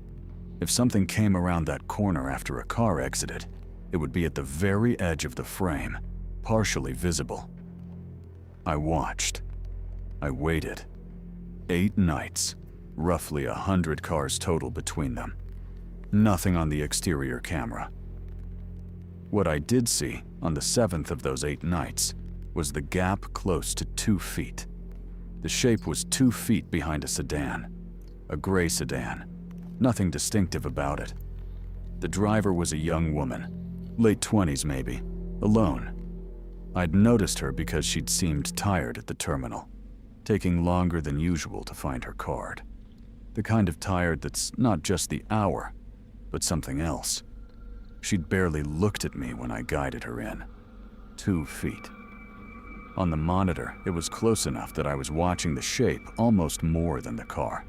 Speaker 1: If something came around that corner after a car exited, it would be at the very edge of the frame, partially visible. I watched. I waited. 8 nights, roughly 100 cars total between them. Nothing on the exterior camera. What I did see on the 7th of those 8 nights was the gap close to 2 feet. The shape was 2 feet behind a sedan. A gray sedan. Nothing distinctive about it. The driver was a young woman, late 20s maybe, alone. I'd noticed her because she'd seemed tired at the terminal, taking longer than usual to find her card. The kind of tired that's not just the hour, but something else. She'd barely looked at me when I guided her in. 2 feet. On the monitor, it was close enough that I was watching the shape almost more than the car.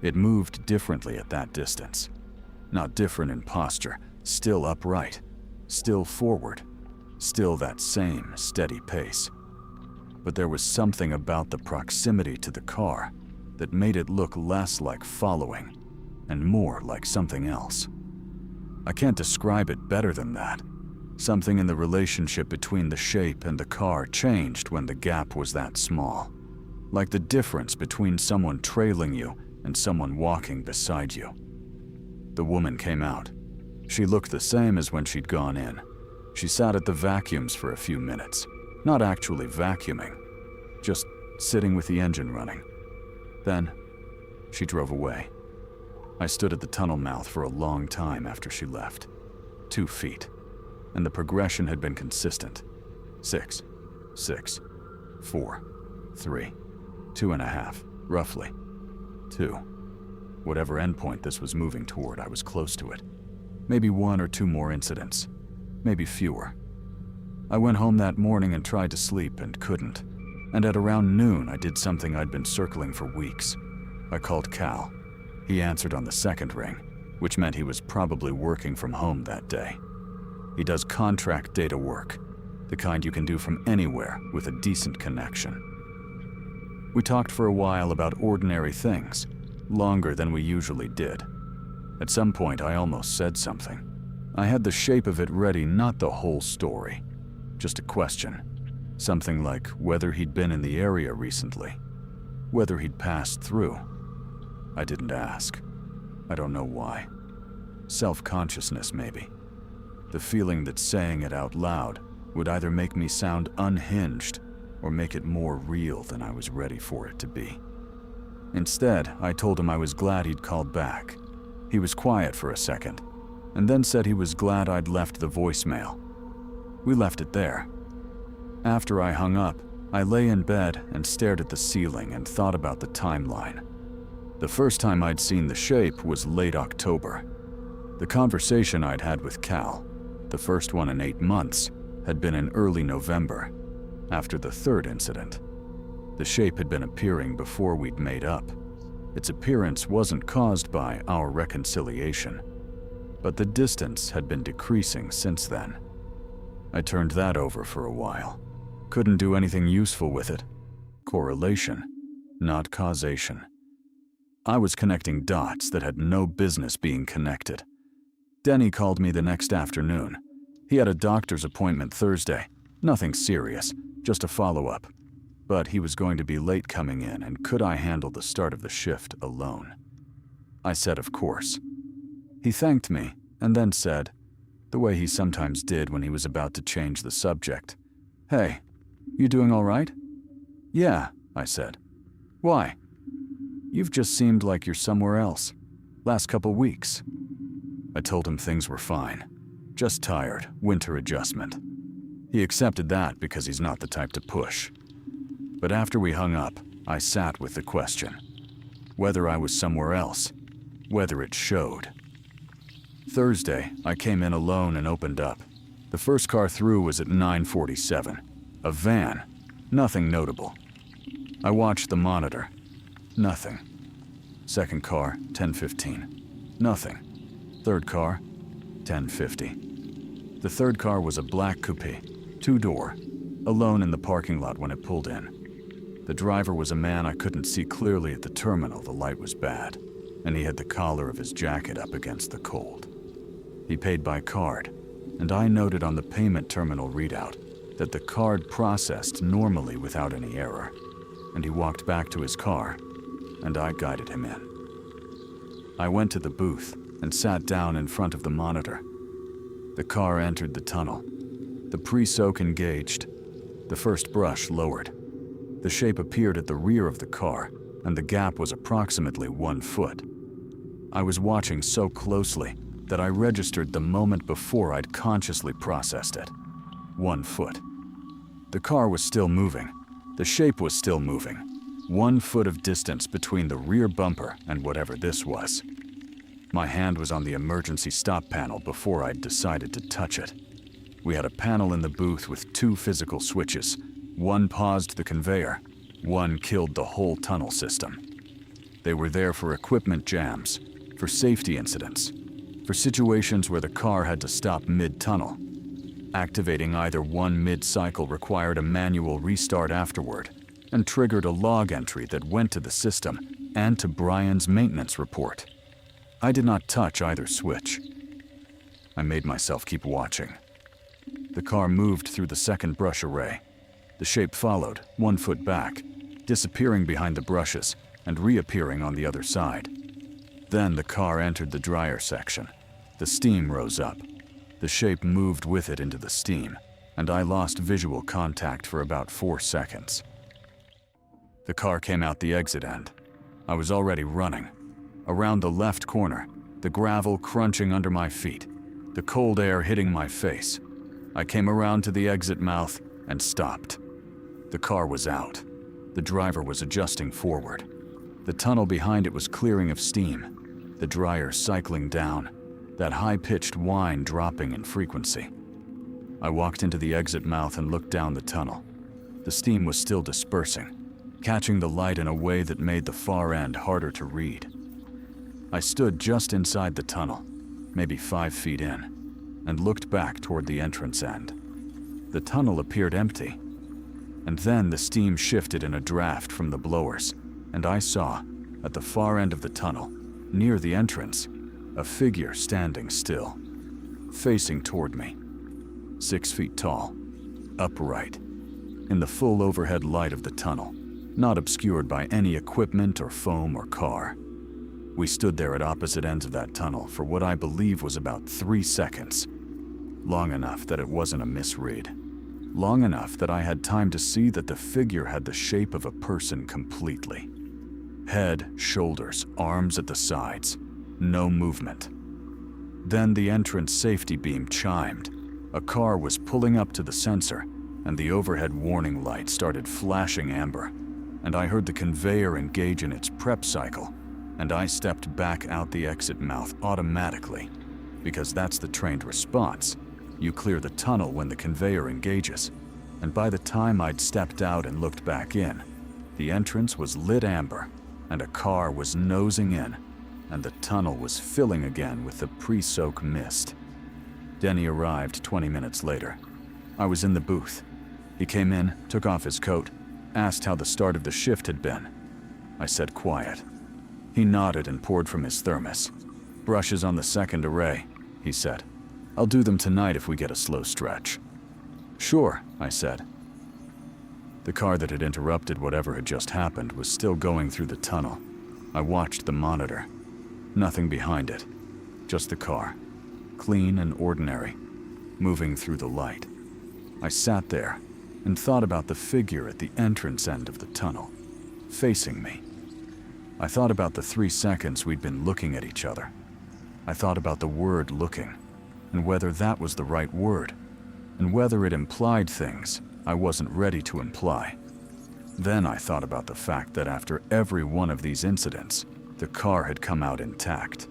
Speaker 1: It moved differently at that distance. Not different in posture, still upright, still forward, still that same steady pace. But there was something about the proximity to the car that made it look less like following and more like something else. I can't describe it better than that. Something in the relationship between the shape and the car changed when the gap was that small. Like the difference between someone trailing you and someone walking beside you. The woman came out. She looked the same as when she'd gone in. She sat at the vacuums for a few minutes, not actually vacuuming, just sitting with the engine running. Then, she drove away. I stood at the tunnel mouth for a long time after she left. 2 feet. And the progression had been consistent. 6, 6, 4, 3, 2.5, roughly. 2. Whatever endpoint this was moving toward, I was close to it. Maybe 1 or 2 more incidents. Maybe fewer. I went home that morning and tried to sleep and couldn't. And at around noon, I did something I'd been circling for weeks. I called Cal. He answered on the second ring, which meant he was probably working from home that day. He does contract data work, the kind you can do from anywhere with a decent connection. We talked for a while about ordinary things, longer than we usually did. At some point, I almost said something. I had the shape of it ready, not the whole story, just a question. Something like whether he'd been in the area recently, whether he'd passed through. I didn't ask. I don't know why. Self-consciousness, maybe. The feeling that saying it out loud would either make me sound unhinged or make it more real than I was ready for it to be. Instead, I told him I was glad he'd called back. He was quiet for a second, and then said he was glad I'd left the voicemail. We left it there. After I hung up, I lay in bed and stared at the ceiling and thought about the timeline. The first time I'd seen the shape was late October. The conversation I'd had with Cal, the first one in 8 months, had been in early November, after the third incident. The shape had been appearing before we'd made up. Its appearance wasn't caused by our reconciliation, but the distance had been decreasing since then. I turned that over for a while. Couldn't do anything useful with it. Correlation, not causation. I was connecting dots that had no business being connected. Denny called me the next afternoon. He had a doctor's appointment Thursday. Nothing serious, just a follow-up. But he was going to be late coming in, and could I handle the start of the shift alone? I said of course. He thanked me, and then said, the way he sometimes did when he was about to change the subject, "Hey, you doing all right?" "Yeah," I said. "Why?" "You've just seemed like you're somewhere else. Last couple weeks." I told him things were fine. Just tired, winter adjustment. He accepted that because he's not the type to push. But after we hung up, I sat with the question. Whether I was somewhere else. Whether it showed. Thursday, I came in alone and opened up. The first car through was at 9:47. A van. Nothing notable. I watched the monitor. Nothing. Second car, 10:15. Nothing. Third car, 10:50. The third car was a black coupe, 2-door, alone in the parking lot when it pulled in. The driver was a man I couldn't see clearly at the terminal, the light was bad, and he had the collar of his jacket up against the cold. He paid by card, and I noted on the payment terminal readout that the card processed normally without any error, and he walked back to his car, and I guided him in. I went to the booth and sat down in front of the monitor. The car entered the tunnel. The pre-soak engaged. The first brush lowered. The shape appeared at the rear of the car, and the gap was approximately 1 foot. I was watching so closely that I registered the moment before I'd consciously processed it. 1 foot. The car was still moving. The shape was still moving. 1 foot of distance between the rear bumper and whatever this was. My hand was on the emergency stop panel before I'd decided to touch it. We had a panel in the booth with 2 physical switches. One paused the conveyor, one killed the whole tunnel system. They were there for equipment jams, for safety incidents, for situations where the car had to stop mid-tunnel. Activating either one mid-cycle required a manual restart afterward and triggered a log entry that went to the system and to Brian's maintenance report. I did not touch either switch. I made myself keep watching. The car moved through the second brush array. The shape followed, 1 foot back, disappearing behind the brushes and reappearing on the other side. Then the car entered the dryer section. The steam rose up. The shape moved with it into the steam, and I lost visual contact for about 4 seconds. The car came out the exit end. I was already running. Around the left corner, the gravel crunching under my feet, the cold air hitting my face. I came around to the exit mouth and stopped. The car was out. The driver was adjusting forward. The tunnel behind it was clearing of steam, the dryer cycling down, that high-pitched whine dropping in frequency. I walked into the exit mouth and looked down the tunnel. The steam was still dispersing, catching the light in a way that made the far end harder to read. I stood just inside the tunnel, maybe 5 feet in, and looked back toward the entrance end. The tunnel appeared empty. And then the steam shifted in a draft from the blowers, and I saw, at the far end of the tunnel, near the entrance, a figure standing still, facing toward me. 6 feet tall, upright, in the full overhead light of the tunnel, not obscured by any equipment or foam or car. We stood there at opposite ends of that tunnel for what I believe was about 3 seconds, long enough that it wasn't a misread. Long enough that I had time to see that the figure had the shape of a person completely. Head, shoulders, arms at the sides, no movement. Then the entrance safety beam chimed. A car was pulling up to the sensor, and the overhead warning light started flashing amber, and I heard the conveyor engage in its prep cycle, and I stepped back out the exit mouth automatically, because that's the trained response. You clear the tunnel when the conveyor engages, and by the time I'd stepped out and looked back in, the entrance was lit amber, and a car was nosing in, and the tunnel was filling again with the pre-soak mist. Denny arrived 20 minutes later. I was in the booth. He came in, took off his coat, asked how the start of the shift had been. I said quiet. He nodded and poured from his thermos. "Brushes on the second array," he said. "I'll do them tonight if we get a slow stretch." "Sure," I said. The car that had interrupted whatever had just happened was still going through the tunnel. I watched the monitor. Nothing behind it. Just the car, clean and ordinary, moving through the light. I sat there and thought about the figure at the entrance end of the tunnel, facing me. I thought about the 3 seconds we'd been looking at each other. I thought about the word looking, and whether that was the right word, and whether it implied things I wasn't ready to imply. Then I thought about the fact that after every one of these incidents, the car had come out intact.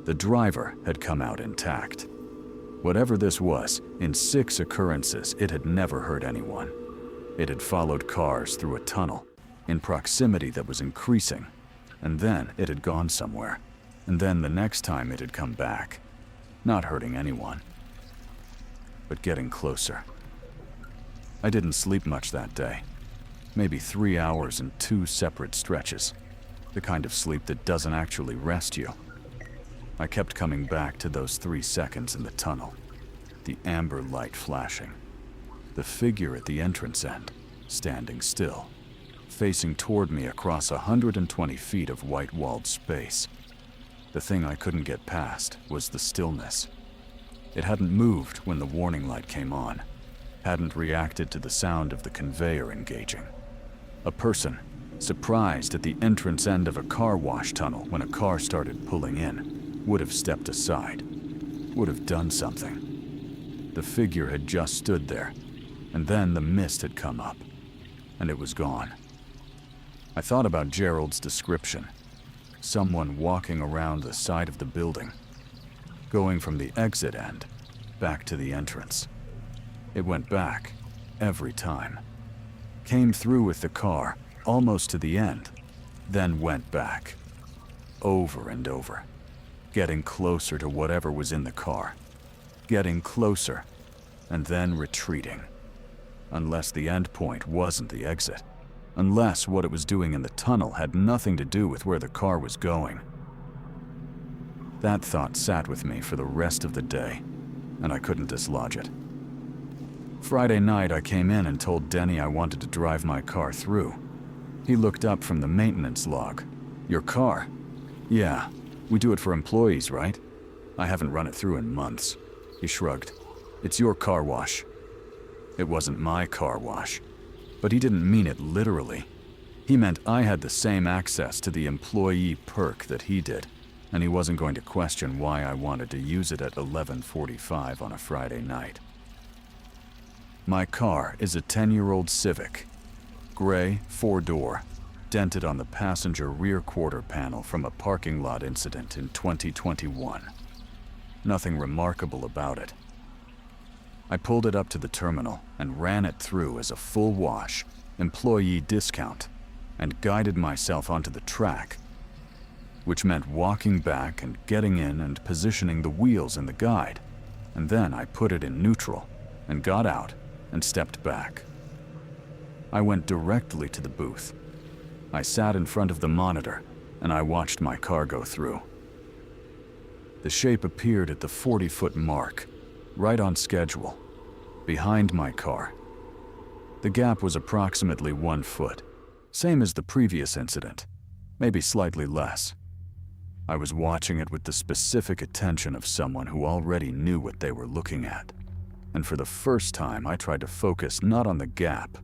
Speaker 1: The driver had come out intact. Whatever this was, in 6 occurrences, it had never hurt anyone. It had followed cars through a tunnel, in proximity that was increasing, and then it had gone somewhere, and then the next time it had come back. Not hurting anyone, but getting closer. I didn't sleep much that day. Maybe 3 hours in 2 separate stretches. The kind of sleep that doesn't actually rest you. I kept coming back to those 3 seconds in the tunnel. The amber light flashing. The figure at the entrance end, standing still, facing toward me across 120 feet of white-walled space. The thing I couldn't get past was the stillness. It hadn't moved when the warning light came on. hadn't reacted to the sound of the conveyor engaging. A person, surprised at the entrance end of a car wash tunnel when a car started pulling in, would have stepped aside, would have done something. The figure had just stood there, and then the mist had come up, and it was gone. I thought about Gerald's description. Someone walking around the side of the building, going from the exit end back to the entrance. It went back every time. Came through with the car almost to the end, then went back. Over and over. Getting closer to whatever was in the car. Getting closer, and then retreating. Unless the end point wasn't the exit. Unless what it was doing in the tunnel had nothing to do with where the car was going. That thought sat with me for the rest of the day, and I couldn't dislodge it. Friday night, I came in and told Denny I wanted to drive my car through. He looked up from the maintenance log. "Your car?" "Yeah, we do it for employees, right? I haven't run it through in months." He shrugged. "It's your car wash." It wasn't my car wash. But he didn't mean it literally. He meant I had the same access to the employee perk that he did, and he wasn't going to question why I wanted to use it at 11:45 on a Friday night. My car is a 10-year-old Civic. Gray, 4-door, dented on the passenger rear quarter panel from a parking lot incident in 2021. Nothing remarkable about it. I pulled it up to the terminal and ran it through as a full wash, employee discount, and guided myself onto the track, which meant walking back and getting in and positioning the wheels in the guide. And then I put it in neutral and got out and stepped back. I went directly to the booth. I sat in front of the monitor and I watched my car go through. The shape appeared at the 40-foot mark, right on schedule, behind my car. The gap was approximately 1 foot, same as the previous incident, maybe slightly less. I was watching it with the specific attention of someone who already knew what they were looking at. And for the first time, I tried to focus not on the gap,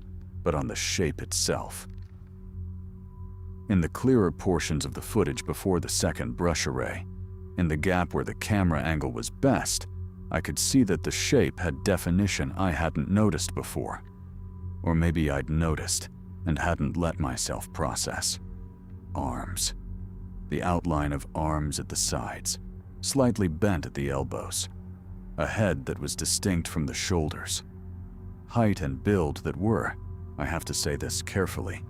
Speaker 1: but on the shape itself. In the clearer portions of the footage before the second brush array, in the gap where the camera angle was best, I could see that the shape had definition I hadn't noticed before. Or maybe I'd noticed and hadn't let myself process. Arms. The outline of arms at the sides, slightly bent at the elbows. A head that was distinct from the shoulders. Height and build that were, I have to say this carefully,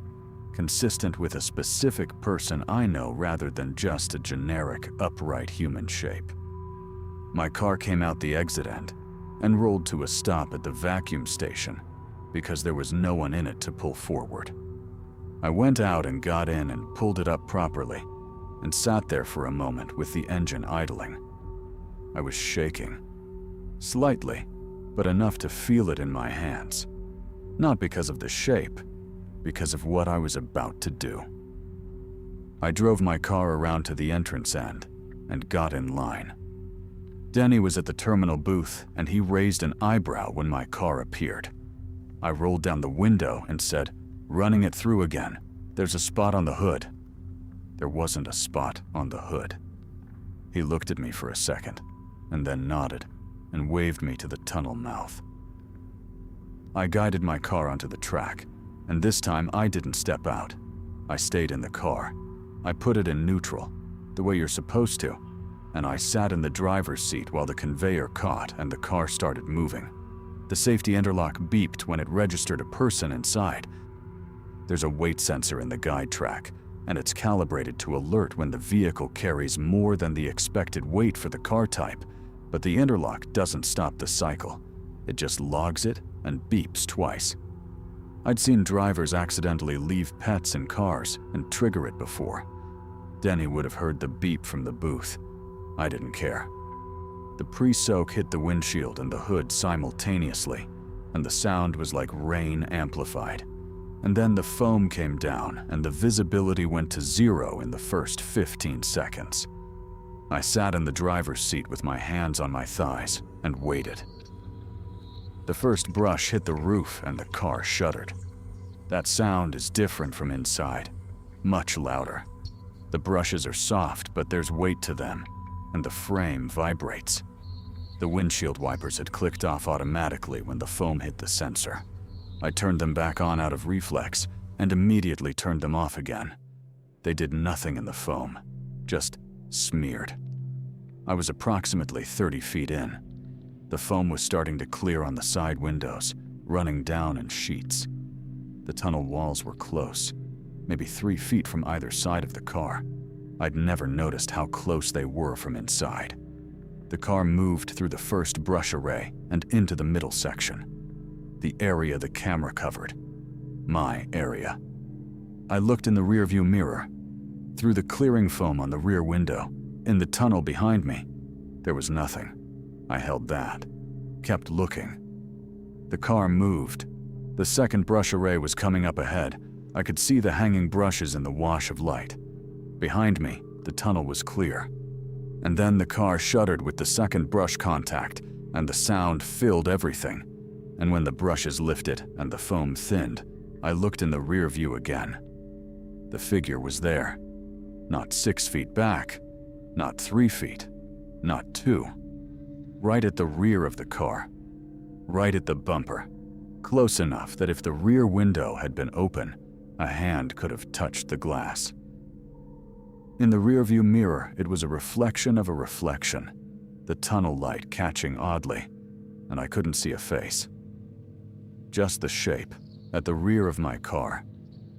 Speaker 1: consistent with a specific person I know rather than just a generic, upright human shape. My car came out the exit end and rolled to a stop at the vacuum station because there was no one in it to pull forward. I went out and got in and pulled it up properly and sat there for a moment with the engine idling. I was shaking. Slightly, but enough to feel it in my hands. Not because of the shape, because of what I was about to do. I drove my car around to the entrance end and got in line. Denny was at the terminal booth and he raised an eyebrow when my car appeared. I rolled down the window and said, "Running it through again. There's a spot on the hood." There wasn't a spot on the hood. He looked at me for a second and then nodded and waved me to the tunnel mouth. I guided my car onto the track, and this time I didn't step out. I stayed in the car. I put it in neutral, the way you're supposed to, and I sat in the driver's seat while the conveyor caught and the car started moving. The safety interlock beeped when it registered a person inside. There's a weight sensor in the guide track, and it's calibrated to alert when the vehicle carries more than the expected weight for the car type, but the interlock doesn't stop the cycle. It just logs it and beeps twice. I'd seen drivers accidentally leave pets in cars and trigger it before. Denny would have heard the beep from the booth. I didn't care. The pre-soak hit the windshield and the hood simultaneously, and the sound was like rain amplified. And then the foam came down and the visibility went to 0 in the first 15 seconds. I sat in the driver's seat with my hands on my thighs and waited. The first brush hit the roof and the car shuddered. That sound is different from inside, much louder. The brushes are soft, but there's weight to them, and the frame vibrates. The windshield wipers had clicked off automatically when the foam hit the sensor. I turned them back on out of reflex and immediately turned them off again. They did nothing in the foam, just smeared. I was approximately 30 feet in. The foam was starting to clear on the side windows, running down in sheets. The tunnel walls were close, maybe 3 feet from either side of the car. I'd never noticed how close they were from inside. The car moved through the first brush array and into the middle section, the area the camera covered. My area. I looked in the rearview mirror. Through the clearing foam on the rear window, in the tunnel behind me, there was nothing. I held that, kept looking. The car moved. The second brush array was coming up ahead. I could see the hanging brushes in the wash of light. Behind me, the tunnel was clear. And then the car shuddered with the second brush contact, and the sound filled everything. And when the brushes lifted and the foam thinned, I looked in the rear view again. The figure was there. Not 6 feet back, not 3 feet, not 2. Right at the rear of the car, right at the bumper, close enough that if the rear window had been open, a hand could have touched the glass. In the rearview mirror, it was a reflection of a reflection, the tunnel light catching oddly, and I couldn't see a face. Just the shape, at the rear of my car,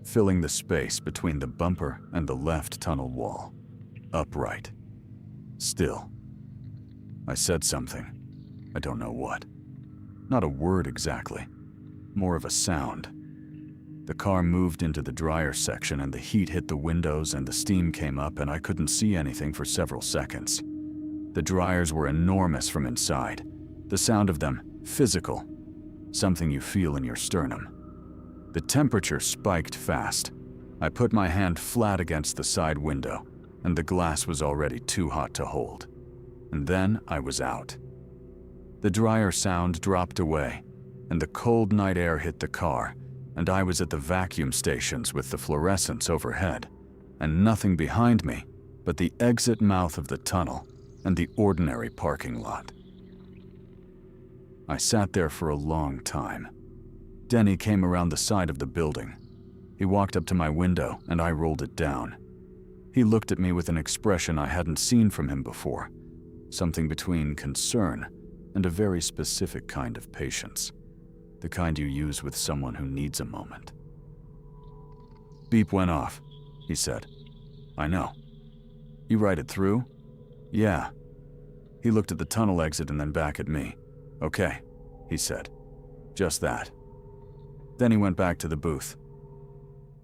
Speaker 1: filling the space between the bumper and the left tunnel wall. Upright. Still. I said something. I don't know what. Not a word exactly. More of a sound. The car moved into the dryer section and the heat hit the windows and the steam came up and I couldn't see anything for several seconds. The dryers were enormous from inside. The sound of them, physical. Something you feel in your sternum. The temperature spiked fast. I put my hand flat against the side window and the glass was already too hot to hold. And then I was out. The dryer sound dropped away and the cold night air hit the car, and I was at the vacuum stations with the fluorescents overhead, and nothing behind me but the exit mouth of the tunnel and the ordinary parking lot. I sat there for a long time. Denny came around the side of the building. He walked up to my window and I rolled it down. He looked at me with an expression I hadn't seen from him before, something between concern and a very specific kind of patience. The kind you use with someone who needs a moment. Beep went off, he said. I know. You ride it through? Yeah. He looked at the tunnel exit and then back at me. Okay, he said. Just that. Then he went back to the booth.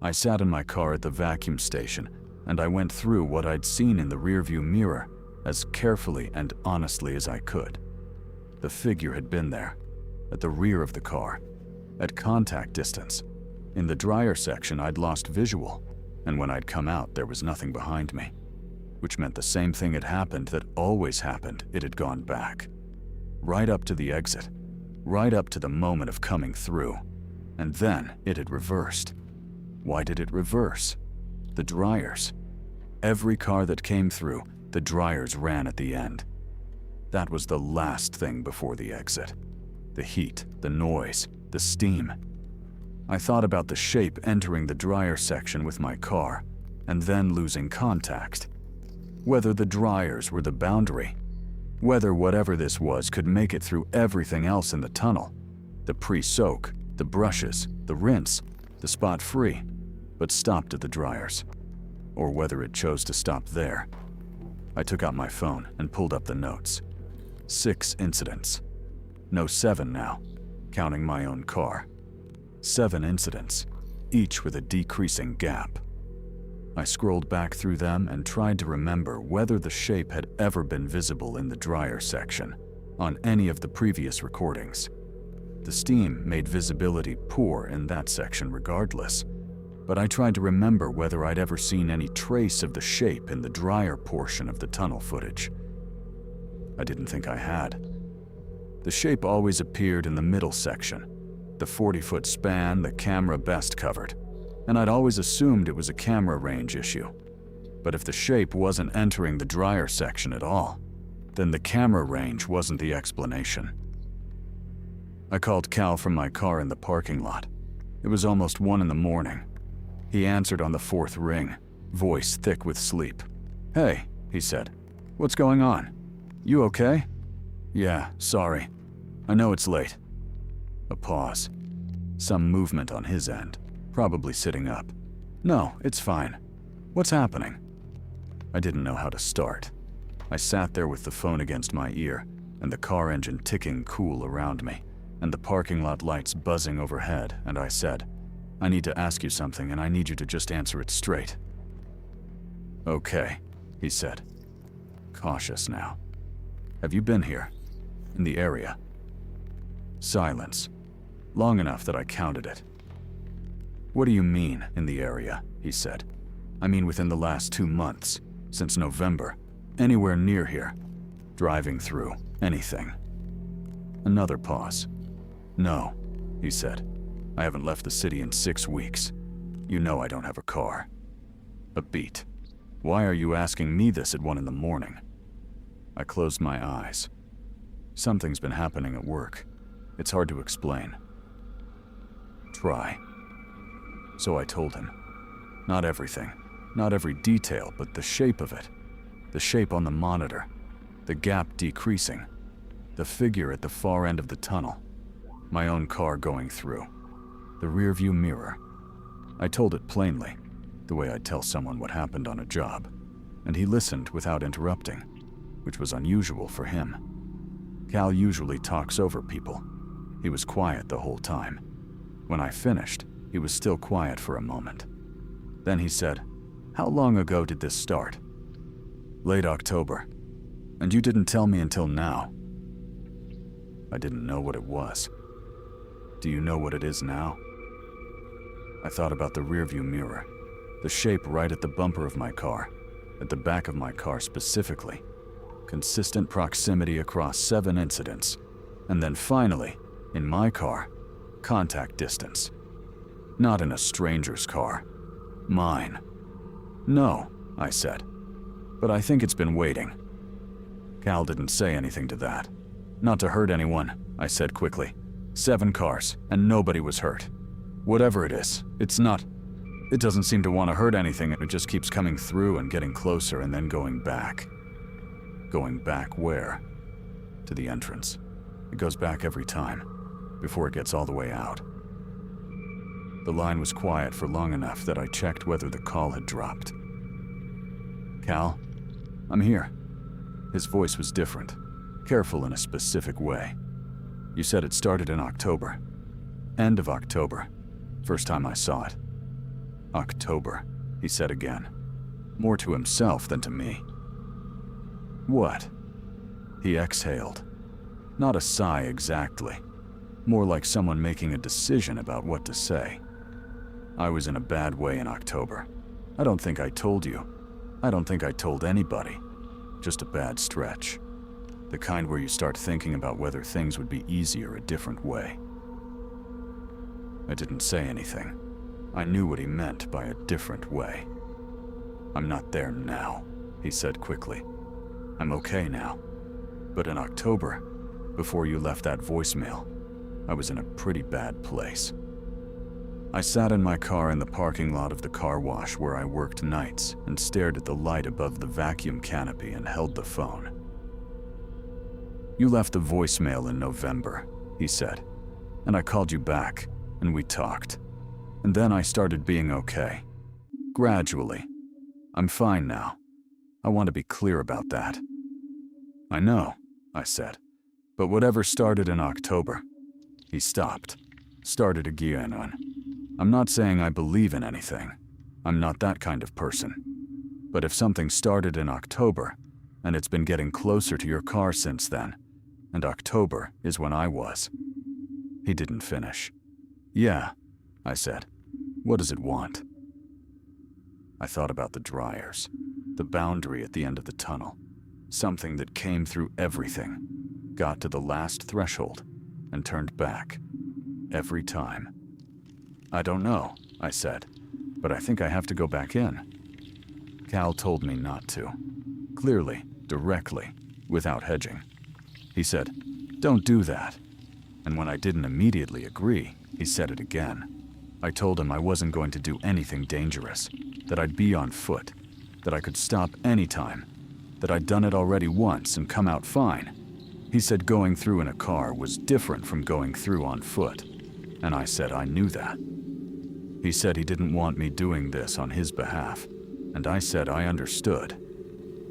Speaker 1: I sat in my car at the vacuum station and I went through what I'd seen in the rearview mirror as carefully and honestly as I could. The figure had been there. At the rear of the car, at contact distance. In the dryer section, I'd lost visual, and when I'd come out, there was nothing behind me, which meant the same thing had happened that always happened. It had gone back. Right up to the exit, right up to the moment of coming through, and then it had reversed. Why did it reverse? The dryers. Every car that came through, the dryers ran at the end. That was the last thing before the exit. The heat, the noise, the steam. I thought about the shape entering the dryer section with my car, and then losing contact. Whether the dryers were the boundary. Whether whatever this was could make it through everything else in the tunnel. The pre-soak, the brushes, the rinse, the spot free, but stopped at the dryers. Or whether it chose to stop there. I took out my phone and pulled up the notes. 6 incidents. No, 7 now, counting my own car. 7 incidents, each with a decreasing gap. I scrolled back through them and tried to remember whether the shape had ever been visible in the dryer section on any of the previous recordings. The steam made visibility poor in that section regardless, but I tried to remember whether I'd ever seen any trace of the shape in the dryer portion of the tunnel footage. I didn't think I had. The shape always appeared in the middle section, the 40-foot span the camera best covered, and I'd always assumed it was a camera range issue. But if the shape wasn't entering the dryer section at all, then the camera range wasn't the explanation. I called Cal from my car in the parking lot. It was almost 1 in the morning. He answered on the 4th ring, voice thick with sleep. "Hey," he said. "What's going on? You okay?" "Yeah, sorry. I know it's late." A pause. Some movement on his end, probably sitting up. "No, it's fine. What's happening?" I didn't know how to start. I sat there with the phone against my ear and the car engine ticking cool around me and the parking lot lights buzzing overhead, and I said, "I need to ask you something and I need you to just answer it straight." "Okay," he said. Cautious now. "Have you been here? In the area?" Silence. Long enough that I counted it. "What do you mean, in the area?" he said. "I mean within the last 2 months, since November, anywhere near here. Driving through, anything." Another pause. "No," he said. "I haven't left the city in 6 weeks. You know I don't have a car." A beat. "Why are you asking me this at 1 in the morning?" I closed my eyes. Something's been happening at work. It's hard to explain. "Try." So I told him. Not everything, not every detail, but the shape of it. The shape on the monitor, the gap decreasing, the figure at the far end of the tunnel, my own car going through, the rearview mirror. I told it plainly, the way I'd tell someone what happened on a job, and he listened without interrupting, which was unusual for him. Cal usually talks over people. He was quiet the whole time. When I finished, he was still quiet for a moment. Then he said, "How long ago did this start?" "Late October. And you didn't tell me until now." I didn't know what it was. "Do you know what it is now?" I thought about the rearview mirror, the shape right at the bumper of my car, at the back of my car specifically. Consistent proximity across 7 incidents. And then finally, in my car, contact distance. Not in a stranger's car. Mine. "No," I said. "But I think it's been waiting." Cal didn't say anything to that. "Not to hurt anyone," I said quickly. 7 cars, and nobody was hurt. Whatever it is, it's not. It doesn't seem to want to hurt anything, and it just keeps coming through and getting closer and then going back. Going back where? To the entrance. It goes back every time, before it gets all the way out. The line was quiet for long enough that I checked whether the call had dropped. "Cal, I'm here." His voice was different, careful in a specific way. "You said it started in October. End of October. First time I saw it." "October," he said again, more to himself than to me. "What?" He exhaled. Not a sigh exactly, more like someone making a decision about what to say. "I was in a bad way in October. I don't think I told you. I don't think I told anybody. Just a bad stretch. The kind where you start thinking about whether things would be easier a different way." I didn't say anything. I knew what he meant by a different way. "I'm not there now," he said quickly. "I'm okay now. But in October, before you left that voicemail, I was in a pretty bad place." I sat in my car in the parking lot of the car wash where I worked nights and stared at the light above the vacuum canopy and held the phone. "You left a voicemail in November," he said, "and I called you back, and we talked. And then I started being okay. Gradually. I'm fine now. I want to be clear about that." "I know," I said, "but whatever started in October." He stopped, started again on. "I'm not saying I believe in anything. I'm not that kind of person. But if something started in October, and it's been getting closer to your car since then, and October is when I was." He didn't finish. "Yeah," I said. "What does it want?" I thought about the dryers, the boundary at the end of the tunnel, something that came through everything. got to the last threshold, and turned back. Every time. "I don't know," I said, "but I think I have to go back in." Cal told me not to. Clearly, directly, without hedging. He said, "Don't do that." And when I didn't immediately agree, he said it again. I told him I wasn't going to do anything dangerous, that I'd be on foot, that I could stop anytime, that I'd done it already once and come out fine. He said going through in a car was different from going through on foot, and I said I knew that. He said he didn't want me doing this on his behalf, and I said I understood.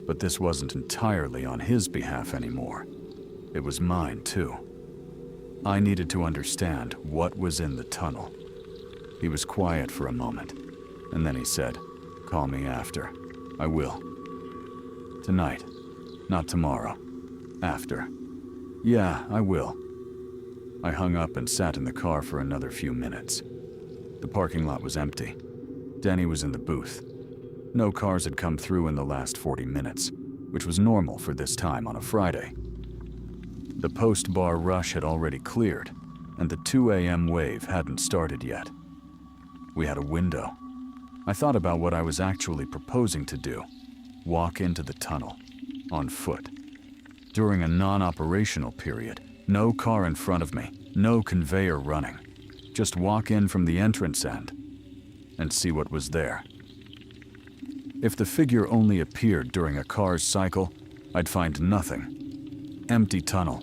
Speaker 1: But this wasn't entirely on his behalf anymore. It was mine too. I needed to understand what was in the tunnel. He was quiet for a moment, and then he said, "Call me after. I will. Tonight. Not tomorrow. After." "Yeah, I will." I hung up and sat in the car for another few minutes. The parking lot was empty. Denny was in the booth. No cars had come through in the last 40 minutes, which was normal for this time on a Friday. The post-bar rush had already cleared, and the 2 a.m. wave hadn't started yet. We had a window. I thought about what I was actually proposing to do. Walk into the tunnel, on foot. During a non-operational period, no car in front of me, no conveyor running. Just walk in from the entrance end and see what was there. If the figure only appeared during a car's cycle, I'd find nothing. Empty tunnel,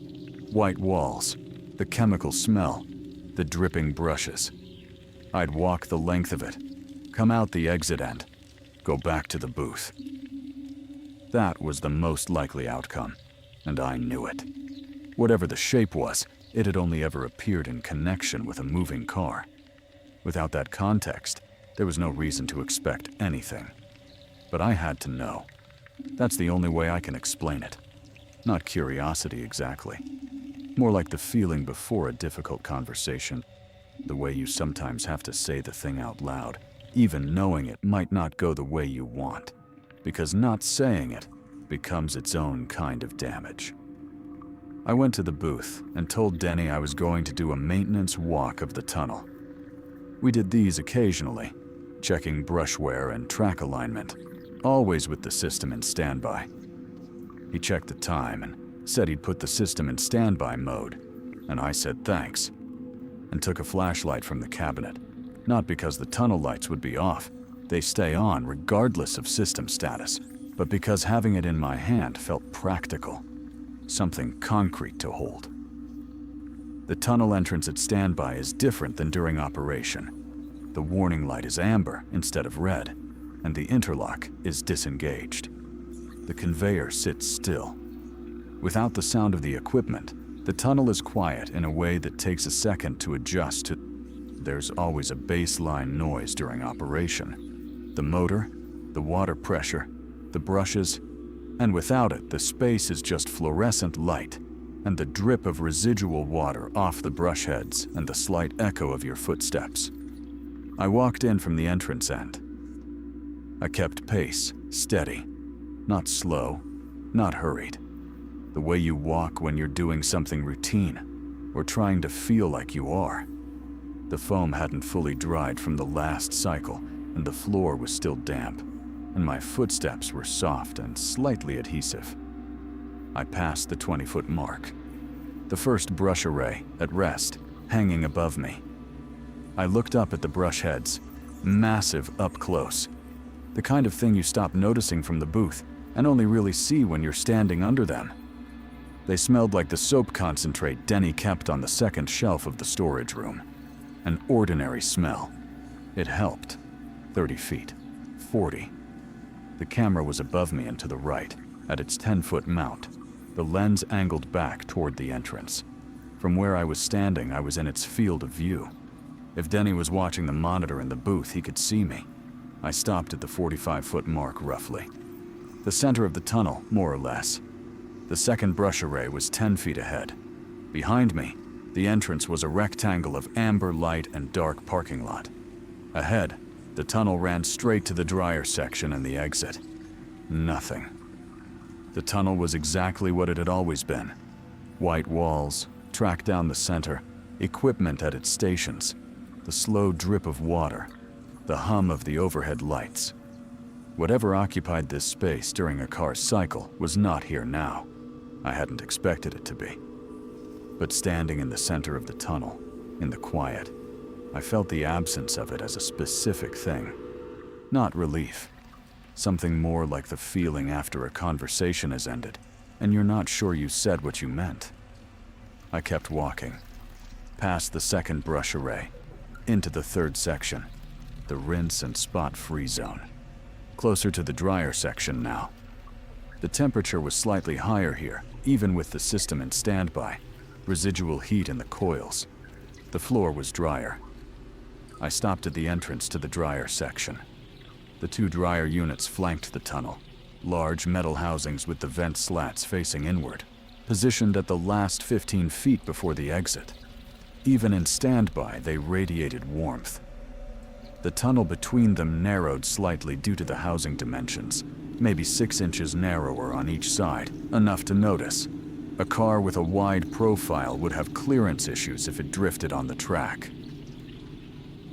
Speaker 1: white walls, the chemical smell, the dripping brushes. I'd walk the length of it, come out the exit end, go back to the booth. That was the most likely outcome, and I knew it. Whatever the shape was, it had only ever appeared in connection with a moving car. Without that context, there was no reason to expect anything. But I had to know. That's the only way I can explain it. Not curiosity exactly. More like the feeling before a difficult conversation. The way you sometimes have to say the thing out loud, even knowing it might not go the way you want. Because not saying it becomes its own kind of damage. I went to the booth and told Denny I was going to do a maintenance walk of the tunnel. We did these occasionally, checking brush wear and track alignment, always with the system in standby. He checked the time and said he'd put the system in standby mode, and I said thanks, and took a flashlight from the cabinet, not because the tunnel lights would be off, they stay on regardless of system status, but because having it in my hand felt practical, something concrete to hold. The tunnel entrance at standby is different than during operation. The warning light is amber instead of red, and the interlock is disengaged. The conveyor sits still. Without the sound of the equipment, the tunnel is quiet in a way that takes a second to adjust to. There's always a baseline noise during operation. The motor, the water pressure, the brushes, and without it, the space is just fluorescent light and the drip of residual water off the brush heads and the slight echo of your footsteps. I walked in from the entrance end. I kept pace, steady, not slow, not hurried. The way you walk when you're doing something routine or trying to feel like you are. The foam hadn't fully dried from the last cycle, and the floor was still damp, and my footsteps were soft and slightly adhesive. I passed the 20-foot mark. The first brush array, at rest, hanging above me. I looked up at the brush heads, massive up close. The kind of thing you stop noticing from the booth and only really see when you're standing under them. They smelled like the soap concentrate Denny kept on the second shelf of the storage room. An ordinary smell. It helped. 30 feet. 40. The camera was above me and to the right, at its 10-foot mount, the lens angled back toward the entrance. From where I was standing, I was in its field of view. If Denny was watching the monitor in the booth, he could see me. I stopped at the 45-foot mark, roughly. The center of the tunnel, more or less. The second brush array was 10 feet ahead. Behind me, the entrance was a rectangle of amber light and dark parking lot. Ahead, the tunnel ran straight to the dryer section and the exit. Nothing. The tunnel was exactly what it had always been. White walls, track down the center, equipment at its stations, the slow drip of water, the hum of the overhead lights. Whatever occupied this space during a car's cycle was not here now. I hadn't expected it to be. But standing in the center of the tunnel, in the quiet, I felt the absence of it as a specific thing. Not relief. Something more like the feeling after a conversation has ended, and you're not sure you said what you meant. I kept walking, past the second brush array, into the third section, the rinse and spot-free zone. Closer to the dryer section now. The temperature was slightly higher here, even with the system in standby, residual heat in the coils. The floor was drier. I stopped at the entrance to the dryer section. The two dryer units flanked the tunnel, large metal housings with the vent slats facing inward, positioned at the last 15 feet before the exit. Even in standby, they radiated warmth. The tunnel between them narrowed slightly due to the housing dimensions, maybe 6 inches narrower on each side, enough to notice. A car with a wide profile would have clearance issues if it drifted on the track.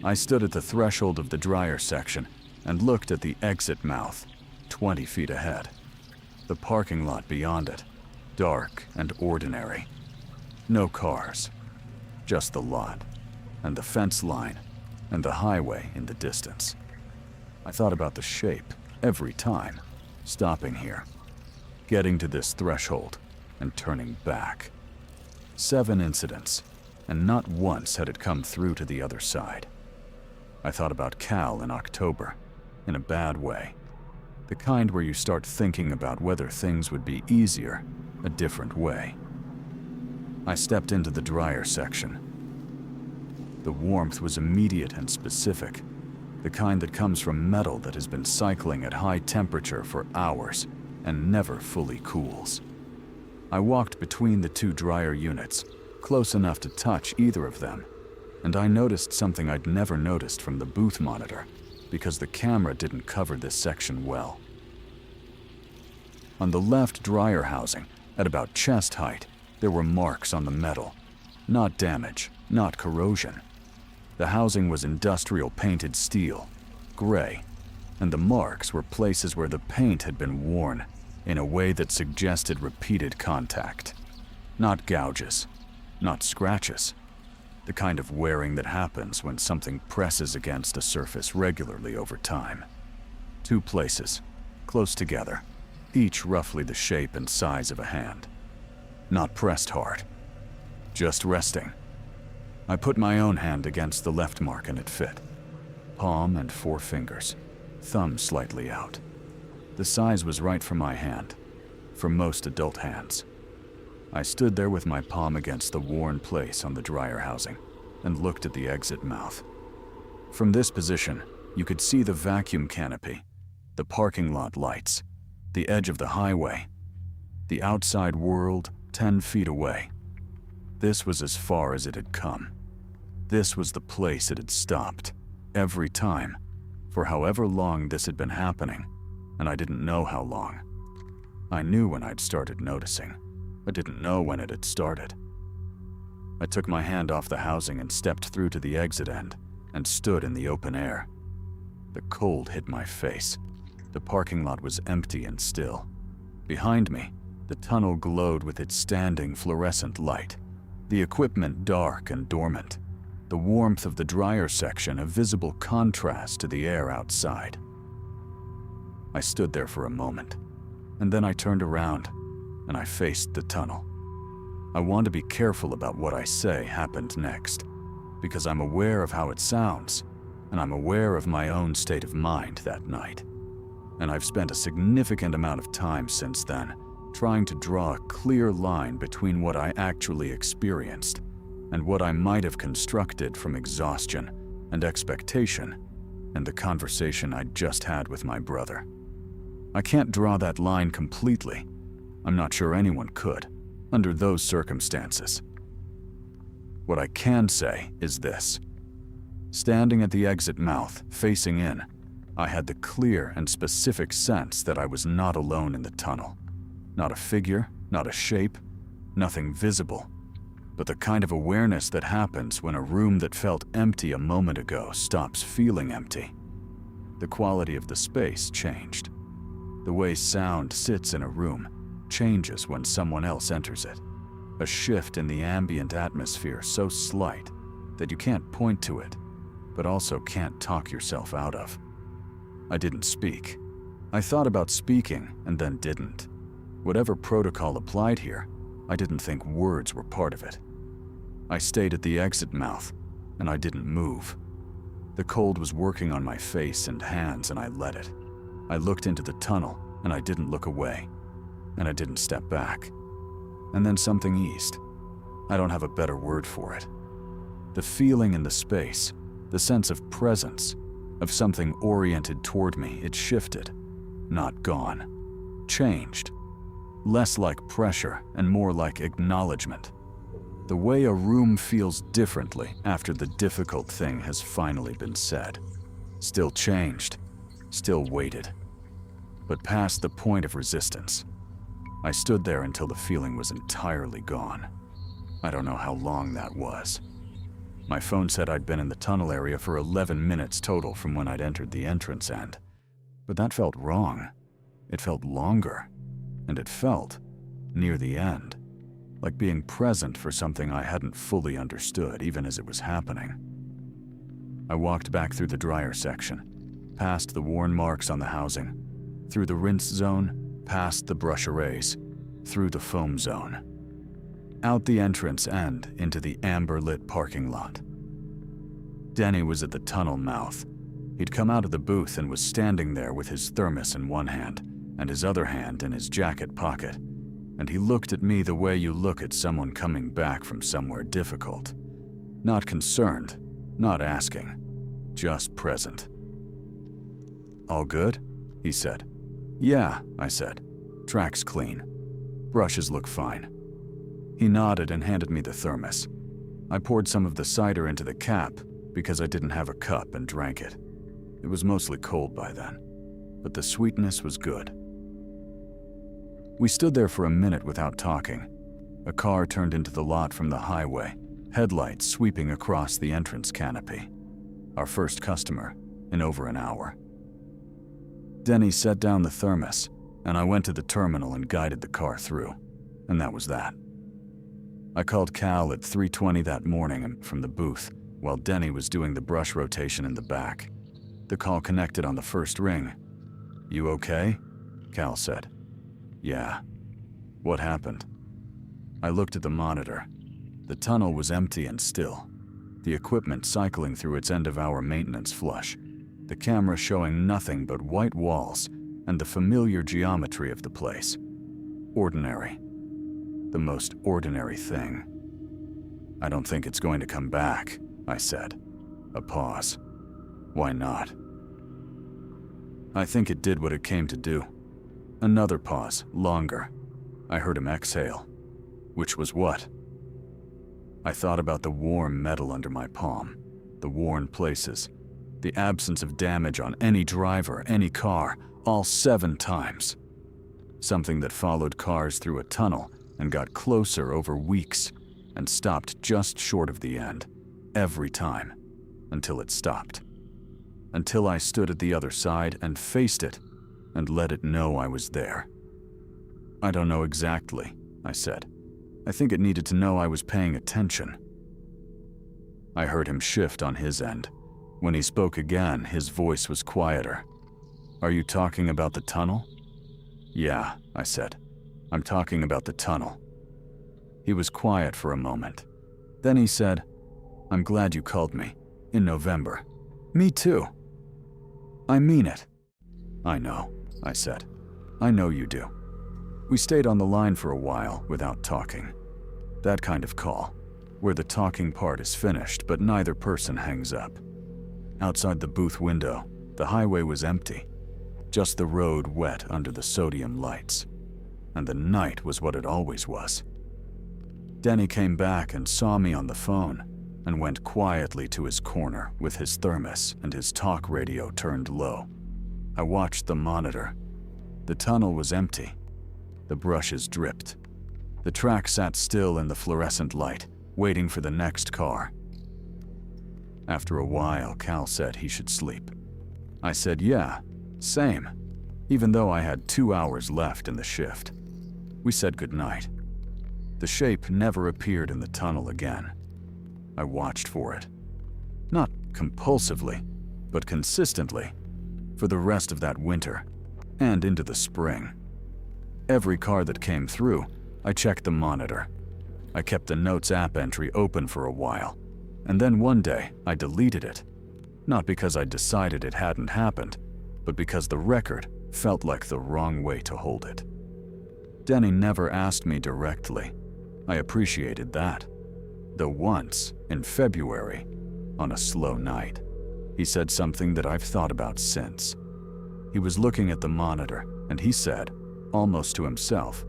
Speaker 1: I stood at the threshold of the dryer section and looked at the exit mouth, 20 feet ahead. The parking lot beyond it, dark and ordinary. No cars, just the lot, and the fence line, and the highway in the distance. I thought about the shape every time, stopping here, getting to this threshold, and turning back. 7 incidents, and not once had it come through to the other side. I thought about Cal in October, in a bad way. The kind where you start thinking about whether things would be easier, a different way. I stepped into the dryer section. The warmth was immediate and specific, the kind that comes from metal that has been cycling at high temperature for hours and never fully cools. I walked between the two dryer units, close enough to touch either of them, and I noticed something I'd never noticed from the booth monitor, because the camera didn't cover this section well. On the left dryer housing, at about chest height, there were marks on the metal. Not damage, not corrosion. The housing was industrial painted steel, gray, and the marks were places where the paint had been worn in a way that suggested repeated contact. Not gouges, not scratches, the kind of wearing that happens when something presses against a surface regularly over time. 2 places, close together, each roughly the shape and size of a hand. Not pressed hard, just resting. I put my own hand against the left mark and it fit. Palm and 4 fingers, thumb slightly out. The size was right for my hand, for most adult hands. I stood there with my palm against the worn place on the dryer housing and looked at the exit mouth. From this position, you could see the vacuum canopy, the parking lot lights, the edge of the highway, the outside world 10 feet away. This was as far as it had come. This was the place it had stopped, every time, for however long this had been happening, and I didn't know how long. I knew when I'd started noticing. I didn't know when it had started. I took my hand off the housing and stepped through to the exit end and stood in the open air. The cold hit my face. The parking lot was empty and still. Behind me, the tunnel glowed with its standing fluorescent light, the equipment dark and dormant, the warmth of the dryer section a visible contrast to the air outside. I stood there for a moment, and then I turned around and I faced the tunnel. I want to be careful about what I say happened next, because I'm aware of how it sounds, and I'm aware of my own state of mind that night. And I've spent a significant amount of time since then trying to draw a clear line between what I actually experienced and what I might have constructed from exhaustion and expectation and the conversation I'd just had with my brother. I can't draw that line completely. I'm not sure anyone could, under those circumstances. What I can say is this. Standing at the exit mouth, facing in, I had the clear and specific sense that I was not alone in the tunnel. Not a figure, not a shape, nothing visible, but the kind of awareness that happens when a room that felt empty a moment ago stops feeling empty. The quality of the space changed. The way sound sits in a room changes when someone else enters it. A shift in the ambient atmosphere so slight that you can't point to it, but also can't talk yourself out of. I didn't speak. I thought about speaking and then didn't. Whatever protocol applied here, I didn't think words were part of it. I stayed at the exit mouth, and I didn't move. The cold was working on my face and hands, and I let it. I looked into the tunnel, and I didn't look away, and I didn't step back. And then something eased. I don't have a better word for it. The feeling in the space, the sense of presence, of something oriented toward me, it shifted. Not gone. Changed. Less like pressure and more like acknowledgement. The way a room feels differently after the difficult thing has finally been said. Still changed. Still waited. But past the point of resistance. I stood there until the feeling was entirely gone. I don't know how long that was. My phone said I'd been in the tunnel area for 11 minutes total from when I'd entered the entrance end. But that felt wrong. It felt longer. And it felt, near the end, like being present for something I hadn't fully understood even as it was happening. I walked back through the dryer section, past the worn marks on the housing, through the rinse zone, past the brush arrays, through the foam zone, out the entrance and into the amber-lit parking lot. Denny was at the tunnel mouth. He'd come out of the booth and was standing there with his thermos in one hand and his other hand in his jacket pocket, and he looked at me the way you look at someone coming back from somewhere difficult. Not concerned, not asking, just present. "All good?" he said. "Yeah," I said. "Track's clean. Brushes look fine." He nodded and handed me the thermos. I poured some of the cider into the cap because I didn't have a cup and drank it. It was mostly cold by then, but the sweetness was good. We stood there for a minute without talking. A car turned into the lot from the highway, headlights sweeping across the entrance canopy. Our first customer in over an hour. Denny set down the thermos, and I went to the terminal and guided the car through, and that was that. I called Cal at 3:20 that morning from the booth while Denny was doing the brush rotation in the back. The call connected on the first ring. "You okay?" Cal said. "Yeah." "What happened?" I looked at the monitor. The tunnel was empty and still. The equipment cycling through its end-of-hour maintenance flush. The camera showing nothing but white walls and the familiar geometry of the place. Ordinary. The most ordinary thing. "I don't think it's going to come back," I said. A pause. "Why not?" "I think it did what it came to do." Another pause, longer. I heard him exhale. Which was what? I thought about the warm metal under my palm, the worn places, the absence of damage on any driver, any car, all 7 times. Something that followed cars through a tunnel and got closer over weeks and stopped just short of the end, every time, until it stopped. Until I stood at the other side and faced it and let it know I was there. "I don't know exactly," I said. "I think it needed to know I was paying attention." I heard him shift on his end. When he spoke again, his voice was quieter. "Are you talking about the tunnel?" "Yeah," I said. "I'm talking about the tunnel." He was quiet for a moment. Then he said, "I'm glad you called me. In November." "Me too." "I mean it." "I know," I said. "I know you do." We stayed on the line for a while without talking. That kind of call, where the talking part is finished but neither person hangs up. Outside the booth window, the highway was empty. Just the road wet under the sodium lights. And the night was what it always was. Denny came back and saw me on the phone and went quietly to his corner with his thermos and his talk radio turned low. I watched the monitor. The tunnel was empty. The brushes dripped. The track sat still in the fluorescent light, waiting for the next car. After a while, Cal said he should sleep. I said, yeah, same, even though I had 2 hours left in the shift. We said goodnight. The shape never appeared in the tunnel again. I watched for it. Not compulsively, but consistently, for the rest of that winter and into the spring. Every car that came through, I checked the monitor. I kept the Notes app entry open for a while, and then one day I deleted it. Not because I decided it hadn't happened, but because the record felt like the wrong way to hold it. Denny never asked me directly. I appreciated that. Though once, in February, on a slow night, he said something that I've thought about since. He was looking at the monitor, and he said, almost to himself,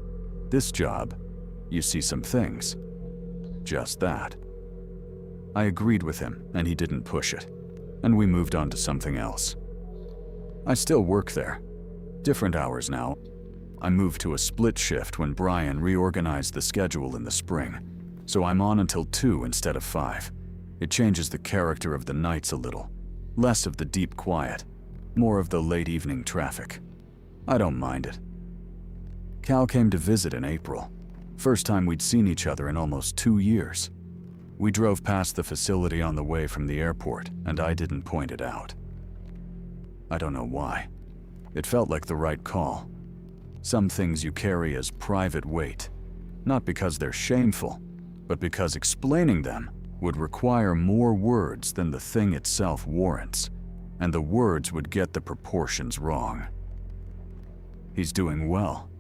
Speaker 1: "This job, you see some things." Just that. I agreed with him, and he didn't push it, and we moved on to something else. I still work there. Different hours now. I moved to a split shift when Brian reorganized the schedule in the spring, so I'm on until 2 instead of 5. It changes the character of the nights a little. Less of the deep quiet, more of the late evening traffic. I don't mind it. Cal came to visit in April. First time we'd seen each other in almost 2 years. We drove past the facility on the way from the airport, and I didn't point it out. I don't know why. It felt like the right call. Some things you carry as private weight, not because they're shameful, but because explaining them would require more words than the thing itself warrants, and the words would get the proportions wrong. He's doing well.